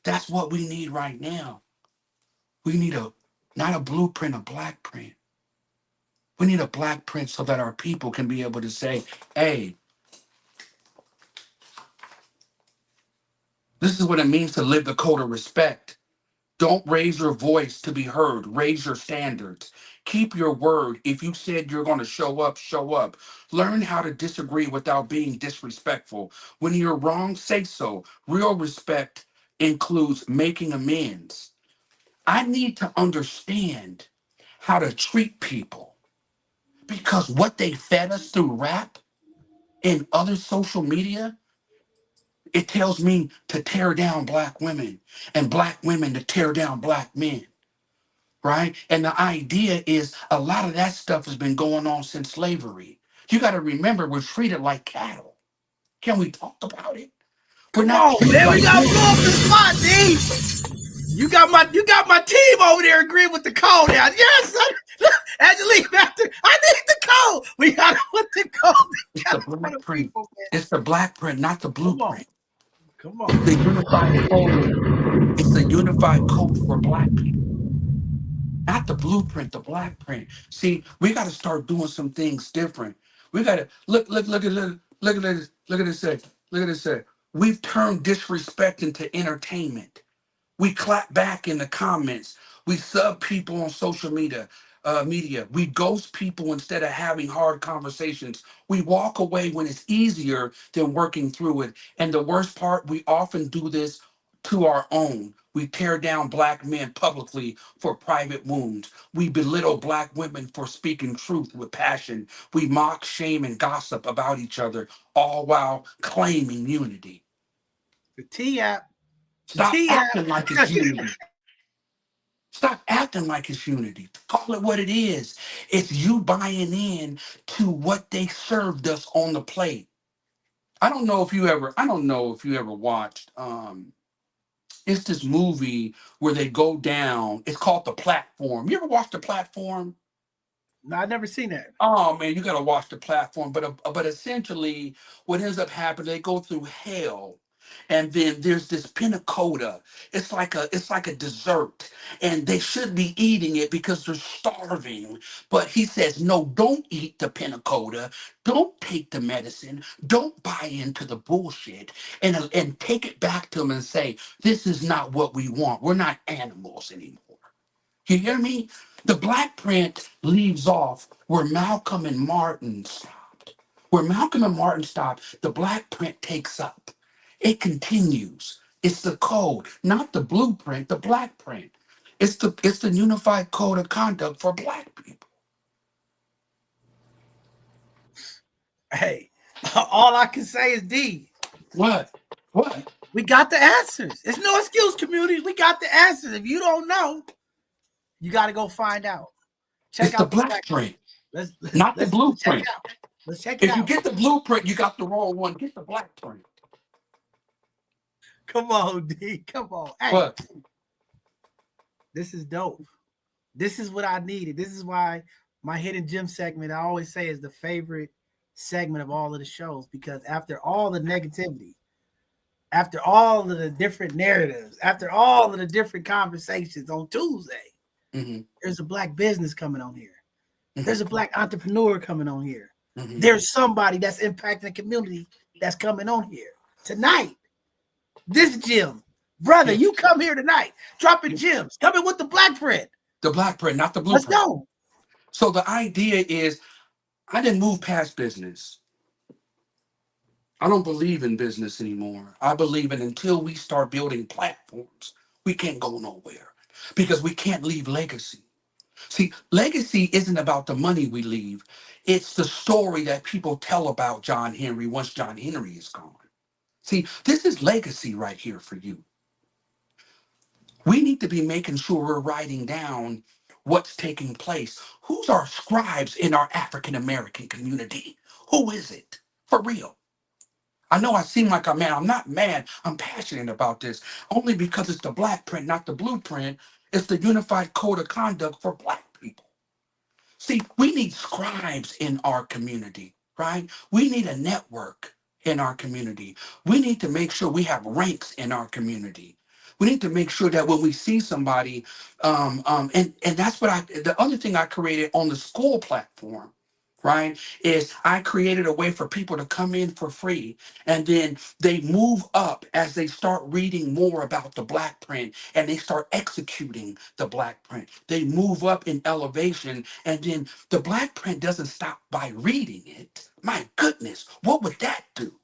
that's what we need right now. We need not a blueprint, a black print. We need a black print so that our people can be able to say, "Hey, this is what it means to live the code of respect." Don't raise your voice to be heard. Raise your standards. Keep your word. If you said you're going to show up, show up. Learn how to disagree without being disrespectful. When you're wrong, say so. Real respect includes making amends. I need to understand how to treat people because what they fed us through rap and other social media, it tells me to tear down black women and black women to tear down black men. Right? And the idea is a lot of that stuff has been going on since slavery. You got to remember, we're treated like cattle. Can we talk about it? We're Come not on, treated man. We like got to blow up humans. the spot, D. You got my team over there agreeing with the code now. Yes, Angelique, I need the code. We got to put the code It's the together for black the print. people, man. It's the black print, not the Come on. blueprint. Come It's the on. unified code. It's the unified code for black people, not the blueprint, the black print. See, we got to start doing some things different. We got to look at this, look at this, look at this. We've turned disrespect into entertainment. We clap back in the comments. We sub people on social media. We ghost people instead of having hard conversations. We walk away when it's easier than working through it. And the worst part, we often do this to our own. We tear down black men publicly for private wounds. We belittle black women for speaking truth with passion. We mock, shame, and gossip about each other, all while claiming unity. The T app. The Stop T app. acting like it's unity. Stop acting like it's unity. Call it what it is. It's you buying in to what they served us on the plate. I don't know if you ever watched it's this movie where they go down. It's called The Platform. You ever watched The Platform? No, I've never seen that. Oh man, you gotta watch The Platform. But essentially, what ends up happening, they go through hell, and then there's this pinna coda. It's like a dessert, and they should be eating it because they're starving. But he says, no, don't eat the pinna coda. Don't take the medicine. Don't buy into the bullshit, and take it back to them and say, this is not what we want. We're not animals anymore. You hear me? The black print leaves off where Malcolm and Martin stopped. Where Malcolm and Martin stopped, the black print takes up. It continues. It's the code, not the blueprint, the black print. It's the unified code of conduct for black people. Hey, all I can say is D. What? What? We got the answers. It's no excuse, community. We got the answers. If you don't know, you got to go find out. Check It's the out the black black. print, Let's not the check it blueprint. out. Let's check it If you out. get the blueprint, you got the wrong one. Get the black print. Come on, D. Come on. Hey, What? this is dope. This is what I needed. This is why my hidden gem segment, I always say, is the favorite segment of all of the shows, because after all the negativity, after all of the different narratives, after all of the different conversations on Tuesday, Mm-hmm. there's a black business coming on here. Mm-hmm. There's a black entrepreneur coming on here. Mhm. There's somebody that's impacting the community that's coming on here tonight. This gym, brother, Yeah. you come here tonight, dropping gems, coming with the black print. The black print, not the Let's blueprint. go. So the idea is, I didn't move past business. I don't believe in business anymore. I believe in until we start building platforms, we can't go nowhere because we can't leave legacy. See, legacy isn't about the money we leave. It's the story that people tell about John Henry once John Henry is gone. See, this is legacy right here for you. We need to be making sure we're writing down what's taking place. Who's our scribes in our African American community? Who is it? For real. I know I seem like I'm mad. I'm not mad. I'm passionate about this only because it's the black print, not the blueprint. It's the unified code of conduct for black people. See, we need scribes in our community, right? We need a network in our community. We need to make sure we have ranks in our community. We need to make sure that when we see somebody, and that's what the other thing I created on the school platform, right, is I created a way for people to come in for free, and then they move up as they start reading more about the black print and they start executing the black print. They move up in elevation, and then the black print doesn't stop by reading it. My goodness, what would that do?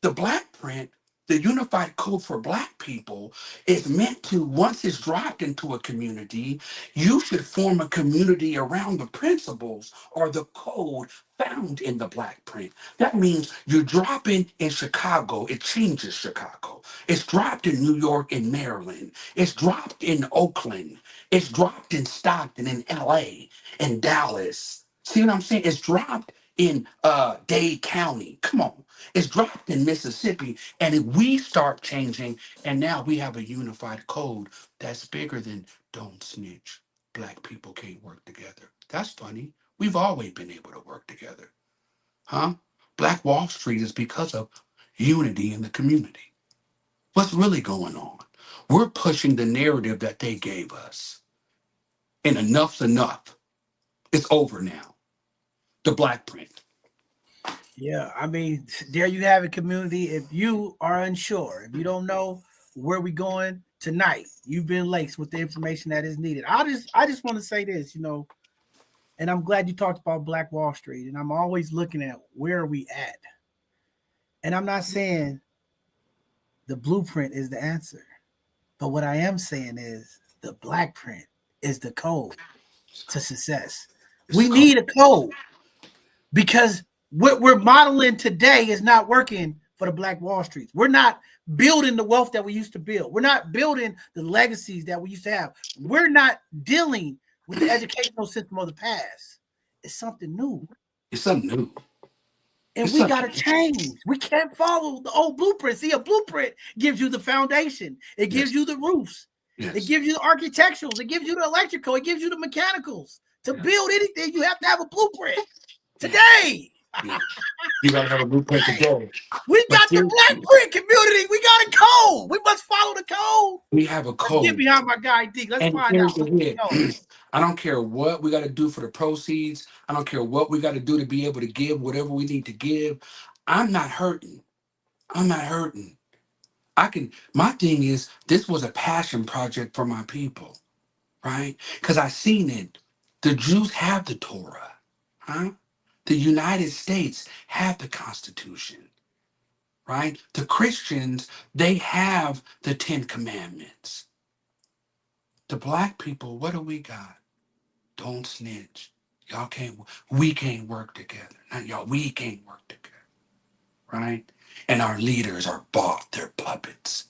The black print, the unified code for black people, is meant to, once it's dropped into a community, you should form a community around the principles or the code found in the black print. That means you're dropping in Chicago, it changes Chicago. It's dropped in New York and Maryland. It's dropped in Oakland. It's dropped in Stockton, in LA, in Dallas. See what I'm saying? It's dropped in Dade County. Come on. It's dropped in Mississippi, and if we start changing, and now we have a unified code that's bigger than don't snitch. Black people can't work together. That's funny. We've always been able to work together. Huh? Black Wall Street is because of unity in the community. What's really going on? We're pushing the narrative that they gave us. And enough's enough. It's over now. The black print. Yeah, I mean, there you have it, community. If you are unsure, if you don't know where we're going tonight, you've been laced with the information that is needed. I just want to say this, and I'm glad you talked about Black Wall Street, and I'm always looking at where are we at. And I'm not saying the blueprint is the answer, but what I am saying is the black print is the code to success. We need a code because what we're modeling today is not working for the Black Wall Streets. We're not building the wealth that we used to build. We're not building the legacies that we used to have. We're not dealing with the educational system of the past. It's something new. It's something new. And we got to change. We can't follow the old blueprint. See, a blueprint gives you the foundation. It gives you the roofs. Yes. It gives you the architecturals. It gives you the electrical. It gives you the mechanicals. To build anything, you have to have a blueprint. Today. Yeah. You got to have a blueprint today. We got the black print community. We got a code. We must follow the code. We have a code. Let's get behind my guy, D. Let's find out. I don't care what we got to do for the proceeds. I don't care what we got to do to be able to give whatever we need to give. I'm not hurting. I'm not hurting. My thing is, this was a passion project for my people, right? Because I seen it. The Jews have the Torah, huh? The United States have the Constitution, right? The Christians, they have the 10 Commandments. The black people, what do we got? Don't snitch. We can't work together. Not y'all, we can't work together, right? And our leaders are bought, they're puppets.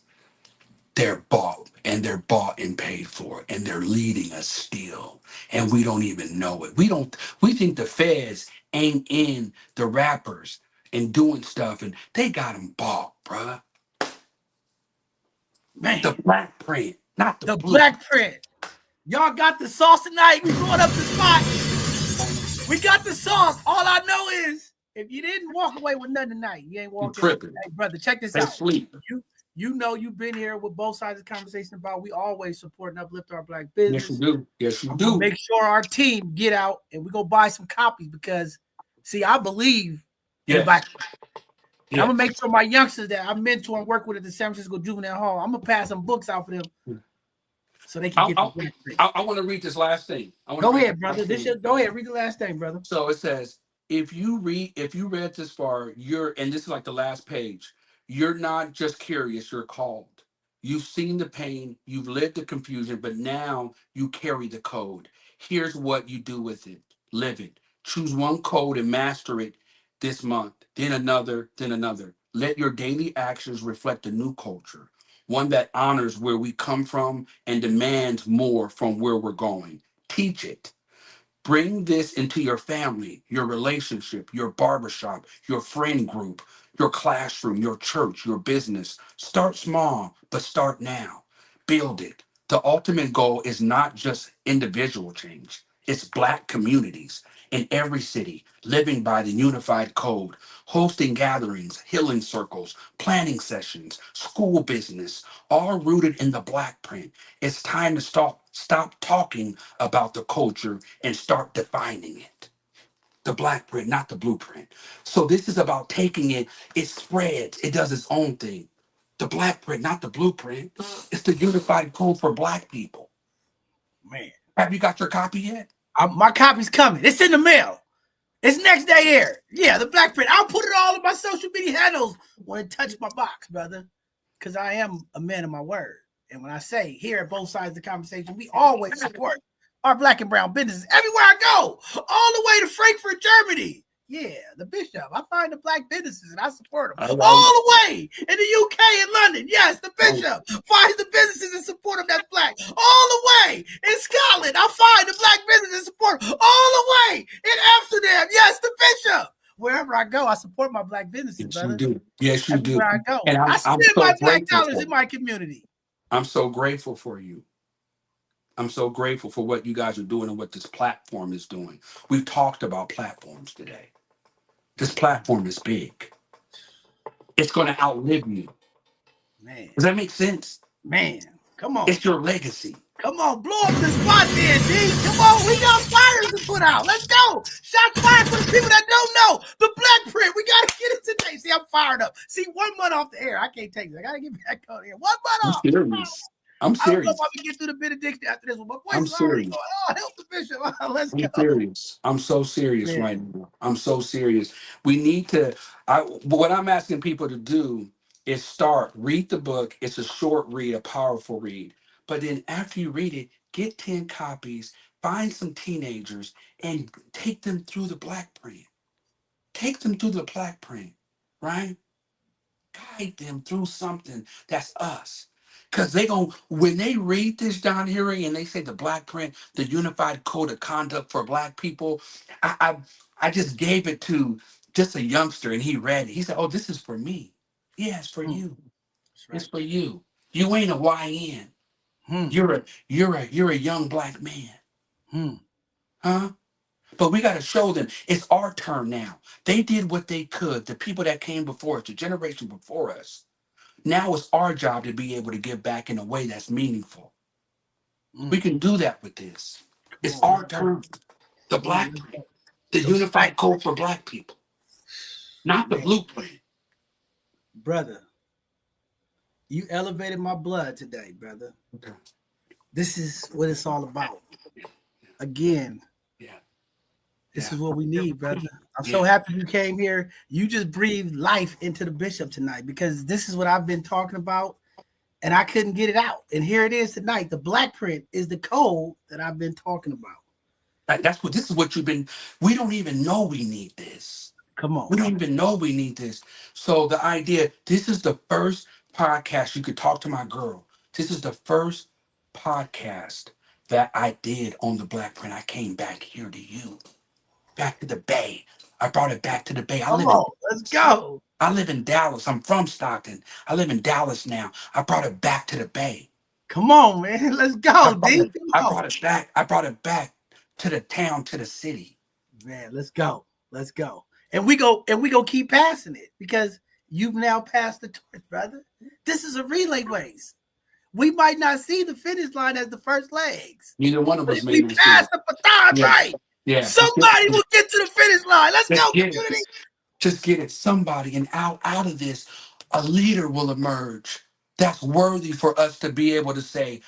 They're bought, and they're bought and paid for, and they're leading us still. And we don't even know it. We think the feds ain't in the rappers and doing stuff, and they got them bought, bruh. Man. The black print, not the blue. Black print. Y'all got the sauce tonight. We going up the spot. We got the sauce. All I know is if you didn't walk away with nothing tonight, you ain't walking. Tripping. Hey, brother, check this out. You know you've been here with both sides of the conversation about we always support and uplift our black business. Yes, you do. Yes, you do. Make sure our team get out and we go buy some copies because See, I believe in Yes. Black. And Yes. I'm gonna make sure my youngsters that I mentor and work with at the San Francisco Juvenile Hall, I'm gonna pass some books out for them so they can get the Black Print. I want to read this last thing. Go ahead, brother. Go ahead, read the last thing, brother. So it says, if you read this far, and this is like the last page, you're not just curious, you're called. You've seen the pain, you've lived the confusion, but now you carry the code. Here's what you do with it. Live it. Choose one code and master it this month, then another, then another. Let your daily actions reflect a new culture, one that honors where we come from and demands more from where we're going. Teach it. Bring this into your family, your relationship, your barbershop, your friend group, your classroom, your church, your business. Start small, but start now. Build it. The ultimate goal is not just individual change, it's Black communities in every city living by the unified code, hosting gatherings, healing circles, planning sessions, school business, all rooted in the Black print. It's time to stop talking about the culture and start defining it. The Black print, not the blueprint. So this is about taking it, it spreads, it does its own thing. The Black print, not the blueprint. It's the unified code for Black people. Man. Have you got your copy yet? My copy's coming. It's in the mail. It's next day here. Yeah, the Black print. I'll put it all in my social media handles when it touches my box, brother. Because I am a man of my word. And when I say here at both sides of the conversation, we always support our Black and brown businesses everywhere I go, all the way to Frankfurt, Germany. Yeah, the Bishop. I find the Black businesses and I support them all the way in the UK and London. Yes, the Bishop finds the businesses and support them that's Black. All the way in Scotland, I find the Black businesses and support them. All the way in Amsterdam. Yes, the Bishop. Wherever I go, I support my Black businesses, Yes, brother. you do. Yes, you do. Where I go, And I spend my Black dollars in my community. I'm so grateful for you. I'm so grateful for what you guys are doing and what this platform is doing. We've talked about platforms today. This platform is big. It's going to outlive you. Man. Does that make sense? Man, come on. It's your legacy. Come on, blow up the spot there, D. Come on, we got fires to put out. Let's go. Shots fired for the people that don't know. The Black print. We got to get it today. See, I'm fired up. See, 1 month off the air. I can't take this. I got to get back on here. 1 month off. I'm serious. I don't know if I can get through the benediction after this one. My voice is already going, oh, help the Bishop. Let's go. Serious. I'm so serious right now. I'm so serious. We need to, what I'm asking people to do is read the book. It's a short read, a powerful read. But then after you read it, get 10 copies, find some teenagers, and take them through the Black print. Take them through the Black print, right? Guide them through something that's us. Because when they read this down here and they say the Black print, the unified code of conduct for Black people, I just gave it to just a youngster and he read it. He said, oh, this is for me. Yeah, it's for you. Right. It's for you. You ain't a YN. You're a young Black man. Huh? But we got to show them it's our turn now. They did what they could. The people that came before us, the generation before us. Now it's our job to be able to give back in a way that's meaningful. We can do that with this. It's our turn. The Black print, the unified code for Black people, not the blueprint. Brother, you elevated my blood today, brother. Okay. This is what it's all about. Again, this is what we need, brother. I'm so happy you came here. You just breathed life into the Bishop tonight because this is what I've been talking about and I couldn't get it out. And here it is tonight. The Black print is the code that I've been talking about. This is what we don't even know we need this. Come on. We don't even know we need this. So the idea, this is the first podcast you could talk to my girl. This is the first podcast that I did on the Black print. I came back here to you. Back to the Bay. I brought it back to the Bay. Let's go. I live in Dallas. I'm from Stockton. I live in Dallas now. I brought it back to the Bay. Come on, man. Let's go, D. I brought it back. I brought it back to the town, to the city. Man, let's go. Let's go. And we go keep passing it because you've now passed the torch, brother. This is a relay race. We might not see the finish line as the first legs. Neither one of us we passed the baton, right? Yeah, Somebody will get to the finish line. Let's just go, get it. community. Just get it. Somebody, and out of this, a leader will emerge that's worthy for us to be able to say,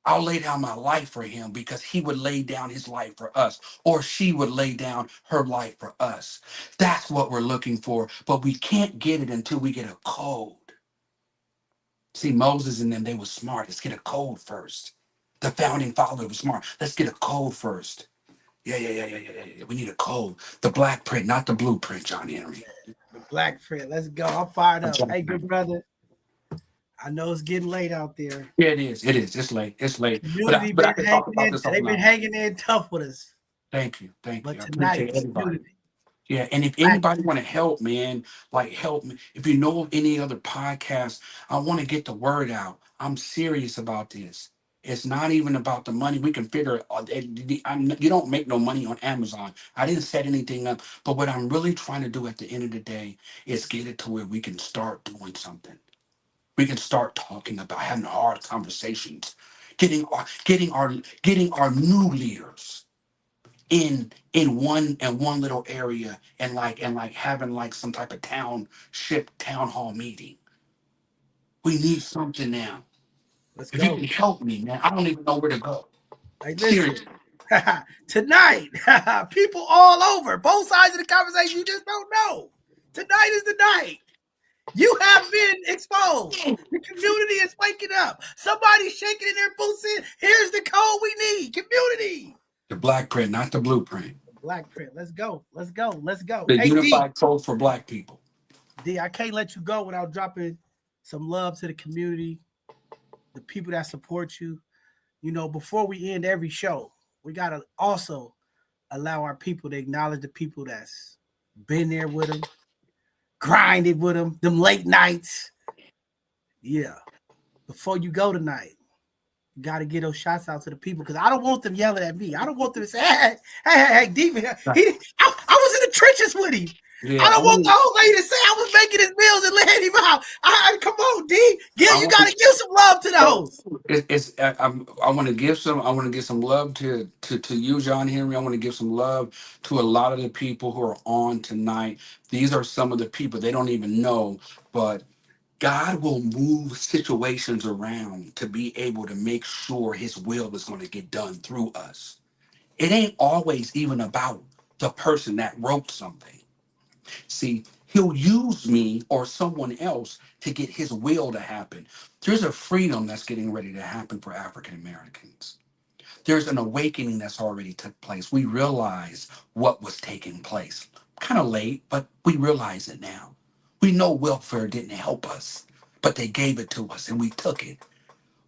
I'll lay down my life for him because he would lay down his life for us, or she would lay down her life for us. That's what we're looking for, but we can't get it until we get a code. See, Moses and them, they were smart. Let's get a code first. The founding father was smart. Let's get a code first. Yeah. We need a code. The black print, not the blueprint, John Henry. The Black Print. Let's go. I'm fired up. John Hey, good Henry. brother. I know it's getting late out there. Yeah, it is. It is. It's late. It's late. Community But I been can hanging talk about in. this They've been offline. hanging in tough with us. Thank you. Thank But you. I tonight, appreciate everybody. community. Yeah, and if Black anybody want to help, man, like help me. If you know of any other podcasts, I want to get the word out. I'm serious about this. It's not even about the money. We can figure it out. You don't make no money on Amazon. I didn't set anything up. But what I'm really trying to do at the end of the day is get it to where we can start doing something. We can start talking about having hard conversations, getting our new leaders in one little area and like having like some type of town hall meeting. We need something now. Let's If you go. can help me, man, I don't even know where to go. Hey, listen. Seriously. Tonight, people all over, both sides of the conversation, you just don't know. Tonight is the night. You have been exposed. The community is waking up. Somebody's shaking in their boots in. Here's the code we need. Community. The black print, not the blueprint. Black Print. Let's go. Let's go. Let's go. The Hey, D. unified code for black people. D, I can't let you go without dropping some love to the community, the people that support you. You know, before we end every show, we got to also allow our people to acknowledge the people that's been there with them, grinded with them late nights. Yeah. Before you go tonight, you got to get those shots out to the people because I don't want them yelling at me. I don't want them to say, hey, Deep, I was in the trenches with him. Yeah, I don't want the old lady to say I was making his meals and letting him out. Come on, D. Gil, you got to give some love to the host. I want to give some love to you, John Henry. I want to give some love to a lot of the people who are on tonight. These are some of the people they don't even know, but God will move situations around to be able to make sure his will is going to get done through us. It ain't always even about the person that wrote something. See, he'll use me or someone else to get his will to happen. There's a freedom that's getting ready to happen for African Americans. There's an awakening that's already took place. We realize what was taking place. Kind of late, but we realize it now. We know welfare didn't help us, but they gave it to us and we took it.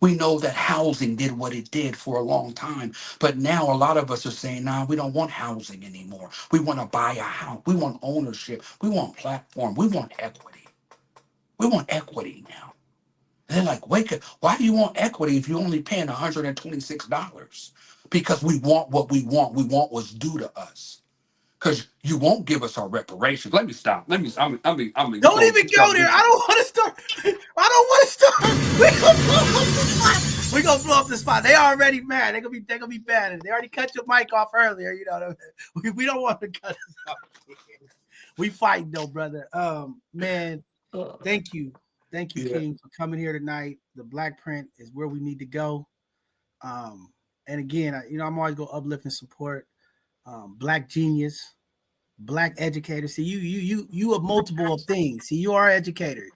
We know that housing did what it did for a long time, but now a lot of us are saying, nah, we don't want housing anymore. We want to buy a house. We want ownership. We want platform. We want equity. We want equity now. And they're like, wait, why do you want equity if you're only paying $126? Because we want what we want. We want what's due to us. Because you won't give us our reparations. Let me stop. Don't even go there. I don't want to start. I don't want to start. We gonna blow up the spot. They already mad. They're gonna be bad. They already cut your mic off earlier. You know, we don't want to cut us off. We fighting though, brother. Man, thank you, King, for coming here tonight. The Black Print is where we need to go. And again, I'm always gonna uplift and support Black genius, Black educator. See, you a multiple of things. See, you are an educator.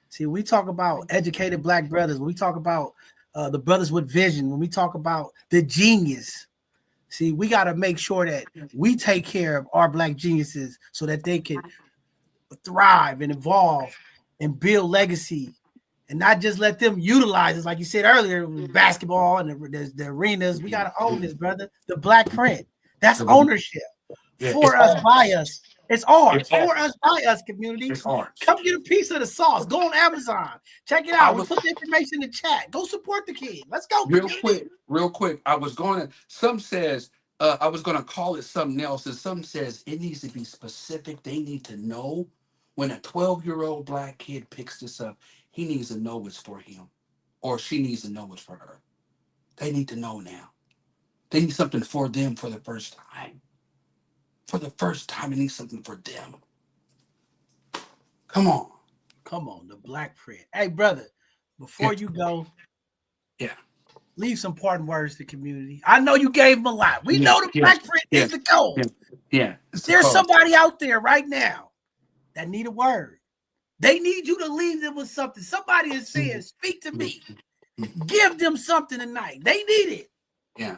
See, we talk about educated Black brothers. When we talk about the brothers with vision, when we talk about the genius, see, we got to make sure that we take care of our Black geniuses so that they can thrive and evolve and build legacy and not just let them utilize it. Like you said earlier, basketball and the arenas. We got to own this, brother. The Black Print. That's ownership. For us, by us. It's ours. For us, by us, community. It's ours. Come get a piece of the sauce. Go on Amazon. Check it out. We put the information in the chat. Go support the kid. Let's go. Real quick. I was going to call it something else, and some says it needs to be specific. They need to know when a 12-year-old Black kid picks this up, he needs to know it's for him, or she needs to know it's for her. They need to know now. They need something for them for the first time. For the first time, they need something for them. Come on. Come on, the Black Print. Hey, brother, before Yeah. you go, Yeah. leave some parting words to the community. I know you gave them a lot. We Yeah. know the Yeah. Black Print Yeah. is the goal. Yeah. Yeah. It's the There's code. somebody out there right now that need a word. They need you to leave them with something. Somebody is saying, speak to me. Give them something tonight. They need it. Yeah.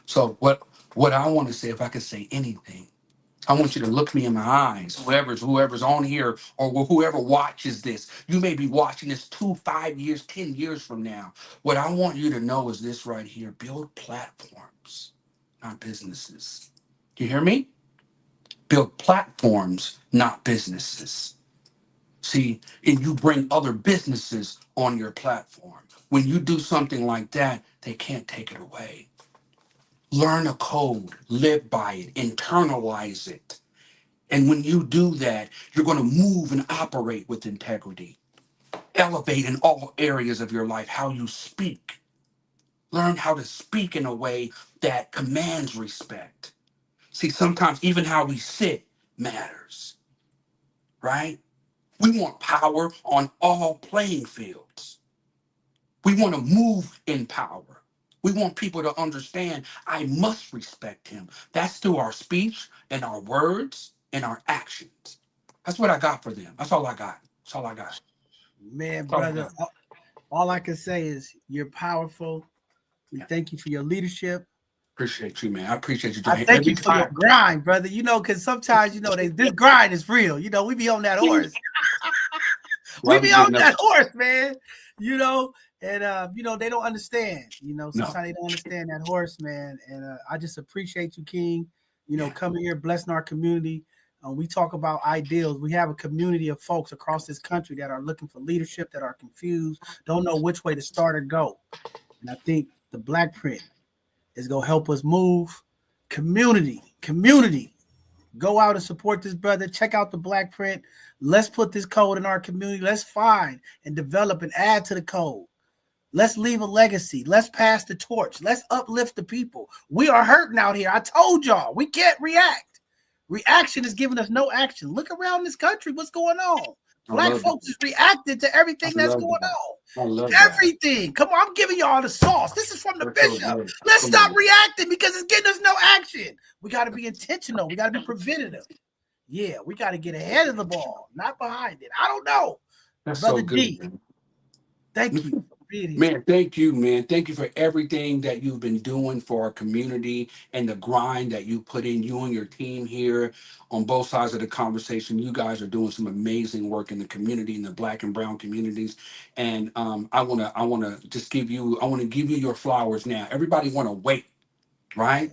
So what I want to say, if I could say anything, I want you to look me in my eyes, whoever's on here or whoever watches this. You may be watching this 2, 5 years, 10 years from now. What I want you to know is this right here: build platforms, not businesses. You hear me? Build platforms, not businesses. See, and you bring other businesses on your platform. When you do something like that, they can't take it away. Learn a code, live by it, internalize it. And when you do that, you're going to move and operate with integrity. Elevate in all areas of your life how you speak. Learn how to speak in a way that commands respect. See, sometimes even how we sit matters, right? We want power on all playing fields. We want to move in power. We want people to understand I must respect him. That's through our speech and our words and our actions. That's what I got for them. That's all I got. That's all I got. Man, That's all I brother, got. all I can say is you're powerful. We thank you for your leadership. Appreciate you, man. I appreciate you I doing thank every you for your time. grind, brother. You know, because sometimes, you know, this grind is real. You know, we be on that horse. We be on that horse, man. You know, and you know, they don't understand. You know, sometimes they don't understand that horse, man. And I just appreciate you, King. You know, coming here, blessing our community. We talk about ideals. We have a community of folks across this country that are looking for leadership, that are confused, don't know which way to start or go. And I think the Black Print is going to help us move. Community. Go out and support this brother. Check out the Black Print. Let's put this code in our community. Let's find and develop and add to the code. Let's leave a legacy. Let's pass the torch. Let's uplift the people. We are hurting out here. I told y'all, we can't react. Reaction is giving us no action. Look around this country. What's going on? Black folks is reacting to everything that's going on. I love Everything. Come on, I'm giving y'all the sauce. This is from the bishop. Let's stop reacting because it's getting us no action. We got to be intentional. We got to be preventative. Yeah, we got to get ahead of the ball, not behind it. I don't know. That's Brother so good, D, man. thank you. Man, thank you, man. Thank you for everything that you've been doing for our community and the grind that you put in, you and your team here on both sides of the conversation. You guys are doing some amazing work in the community, in the Black and brown communities. And I wanna just give you your flowers now. Everybody wanna wait, right?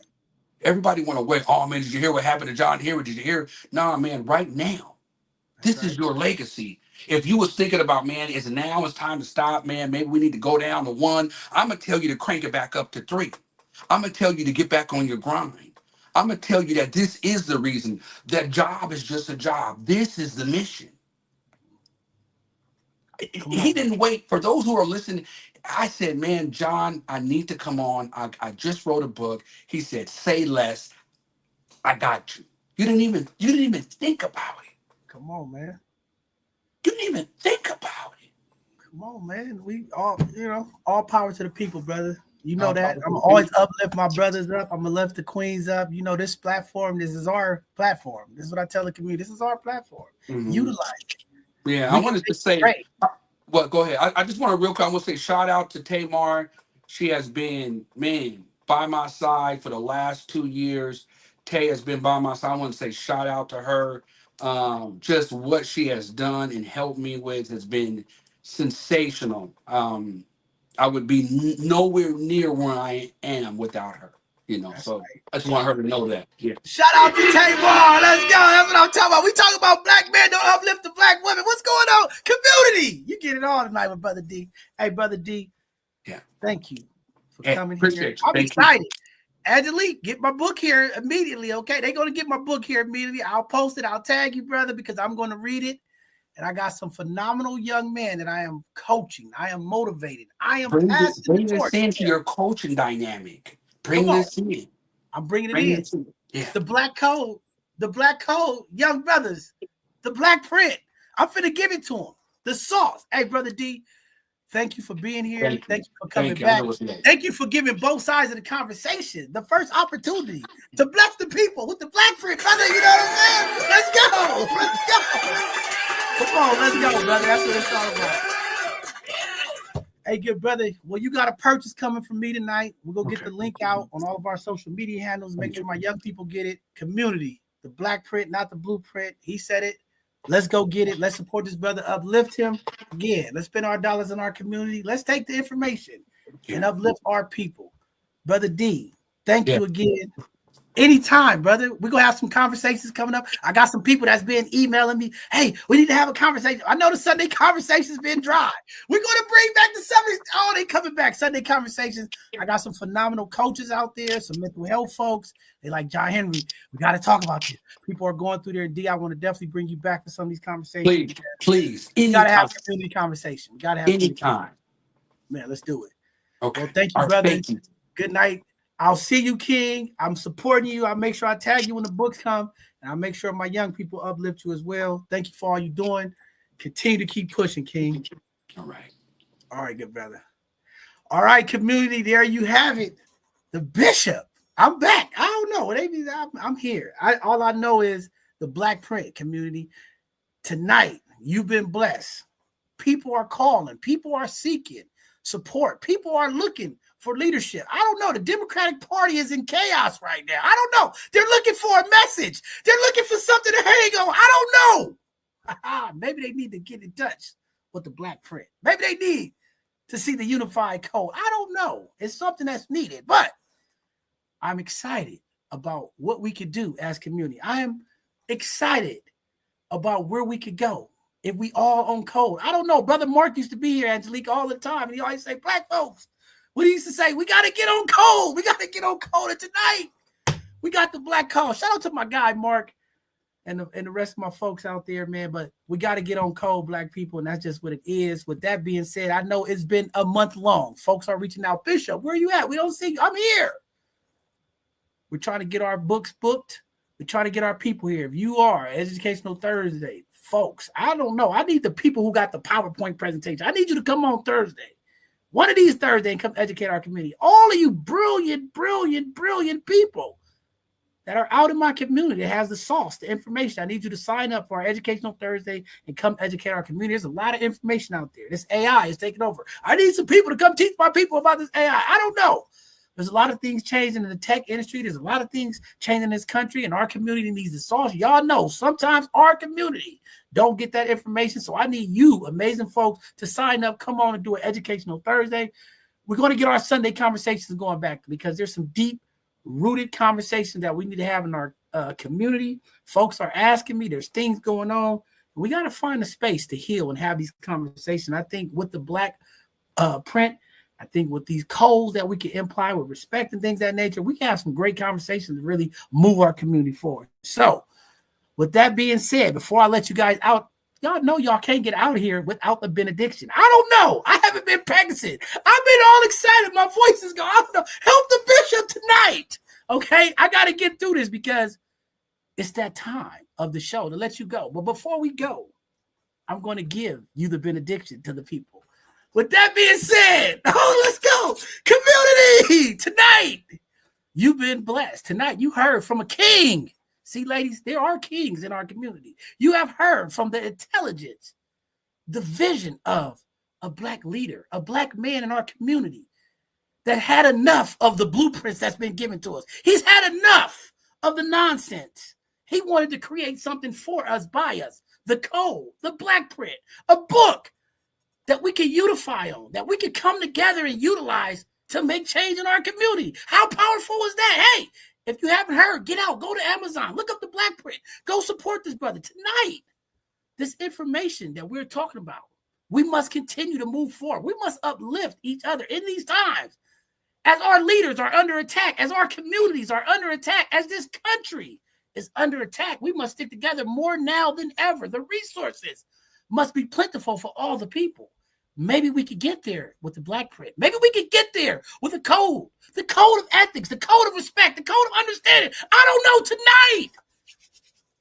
Everybody wanna wait. Oh man, did you hear what happened to John here? Did you hear? Nah, man, right now. This is your legacy. If you was thinking about, man, it's time to stop, man, maybe we need to go down to 1. I'm going to tell you to crank it back up to 3. I'm going to tell you to get back on your grind. I'm going to tell you that this is the reason. That job is just a job. This is the mission. He didn't wait. For those who are listening, I said, man, John, I need to come on. I just wrote a book. He said, say less. I got you. You didn't even think about it. Come on, man. You didn't even think about it. Come on, man. We all, you know, all power to the people, brother. You know that. I'm always uplift my brothers up. I'm gonna lift the queens up. You know, this platform, this is our platform. This is what I tell the community. This is our platform. Utilize it. Yeah, I wanted to say, well, go ahead. I just want to real quick, I want to say shout out to Tamar. She has been, man, by my side for the last 2 years. Tay has been by my side. I want to say shout out to her. Just what she has done and helped me with has been sensational. I would be nowhere near where I am without her. You know, so I just want her to know that. Yeah. Shout out to Tamar. Let's go. That's what I'm talking about. We talking about black men don't uplift the black women. What's going on? Community. You get it all tonight with Brother D. Hey, Brother D. Yeah. Thank you for coming here. You. I'm excited. Angelique, get my book here immediately, okay? They're going to get my book here immediately. I'll post it. I'll tag you, brother, because I'm going to read it. And I got some phenomenal young men that I am coaching. I am motivated. I am Bring passing the this torch. into your coaching dynamic. Come Bring on. this in. I'm bringing it Bring in. this in. Yeah. The black code, young brothers, the black print. I'm finna give it to them. The sauce. Hey, Brother D, thank you for being here. Thank you for coming back. Thank you for giving both sides of the conversation. The first opportunity to bless the people with the black print, brother. You know what I'm saying? Let's go. Let's go. Come on, let's go, brother. That's what it's all about. Hey, good brother. Well, you got a purchase coming from me tonight. We're going to get the link out on all of our social media handles. Make sure my young people get it. Community, the black print, not the blueprint. He said it. Let's go get it. Let's support this brother. Uplift him. Again, let's spend our dollars in our community. Let's take the information and uplift our people. Brother D, thank you again. Anytime, brother. We're going to have some conversations coming up. I got some people that's been emailing me. Hey, we need to have a conversation. I know the Sunday conversation's been dry. We're going to bring back the Sunday. Oh, they coming back. Sunday conversations. I got some phenomenal coaches out there, some mental health folks. They like John Henry. We got to talk about this. People are going through there. D, I want to definitely bring you back for some of these conversations. Please. We got to have a community conversation. We got to have anytime. Man, let's do it. Okay. Well, thank you, brother. Thank you. Good night. I'll see you, King. I'm supporting you. I'll make sure I tag you when the books come, and I'll make sure my young people uplift you as well. Thank you for all you're doing. Continue to keep pushing, King. All right. All right, good brother. All right, community, there you have it. The bishop. I'm back. I don't know. I'm here. All I know is the black print community. Tonight, you've been blessed. People are calling. People are seeking support. People are looking for leadership. I don't know. The Democratic Party is in chaos right now. I don't know. They're looking for a message. They're looking for something to hang on. I don't know. Maybe they need to get in touch with the black print. Maybe they need to see the unified code. I don't know. It's something that's needed, but I'm excited about what we could do as community. I am excited about where we could go if we all on code. I don't know. Brother Mark used to be here, Angelique, all the time, and he always say, black folks, what he used to say, we got to get on code. We got to get on code. And tonight, we got the black code. Shout out to my guy, Mark, and the rest of my folks out there, man. But we got to get on code, black people, and that's just what it is. With that being said, I know it's been a month long. Folks are reaching out. Bishop, where are you at? We don't see you. I'm here. We're trying to get our books booked. We're trying to get our people here. If you are Educational Thursday, folks, I don't know. I need the people who got the PowerPoint presentation. I need you to come on Thursday. One of these Thursdays and come educate our community. All of you brilliant, brilliant, brilliant people that are out in my community that has the sauce, the information. I need you to sign up for our Educational Thursday and come educate our community. There's a lot of information out there. This AI is taking over. I need some people to come teach my people about this AI. I don't know. There's a lot of things changing in the tech industry. There's a lot of things changing in this country, and our community needs the sauce. Y'all know sometimes our community don't get that information. So I need you, amazing folks, to sign up. Come on and do an Educational Thursday. We're going to get our Sunday conversations going back because there's some deep-rooted conversations that we need to have in our community. Folks are asking me. There's things going on. We got to find a space to heal and have these conversations. I think with the black print, I think with these codes that we can imply with respect and things of that nature, we can have some great conversations to really move our community forward. So with that being said, before I let you guys out, y'all know y'all can't get out of here without the benediction. I don't know. I haven't been practicing. I've been all excited. My voice is going. I don't know. Help the bishop tonight. Okay? I got to get through this because it's that time of the show to let you go. But before we go, I'm going to give you the benediction to the people. With that being said, let's go. Community, tonight, you've been blessed. Tonight, you heard from a king. See, ladies, there are kings in our community. You have heard from the intelligence, the vision of a black leader, a black man in our community that had enough of the blueprints that's been given to us. He's had enough of the nonsense. He wanted to create something for us, by us, the code, the black print, a book that we can unify on, that we can come together and utilize to make change in our community. How powerful is that? Hey, if you haven't heard, get out, go to Amazon, look up the black print, go support this brother. Tonight, this information that we're talking about, we must continue to move forward. We must uplift each other in these times. As our leaders are under attack, as our communities are under attack, as this country is under attack, we must stick together more now than ever. The resources, must be plentiful for all the people. Maybe we could get there with the Black print. Maybe we could get there with a code, the code of ethics, the code of respect, the code of understanding. I don't know tonight.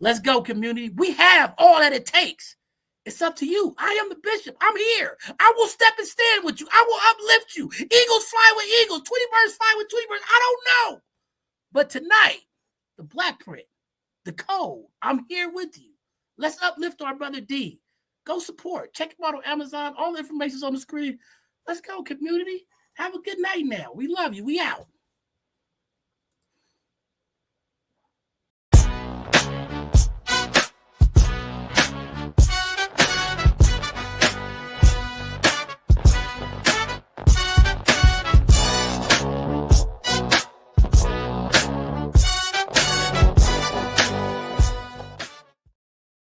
Let's go, community. We have all that it takes. It's up to you. I am the bishop. I'm here. I will step and stand with you. I will uplift you. Eagles fly with eagles. Tweety birds fly with Tweety birds. I don't know. But tonight, the Black print, the code, I'm here with you. Let's uplift our brother D. Go support. Check him out on Amazon. All the information is on the screen. Let's go, community. Have a good night now. We love you. We out.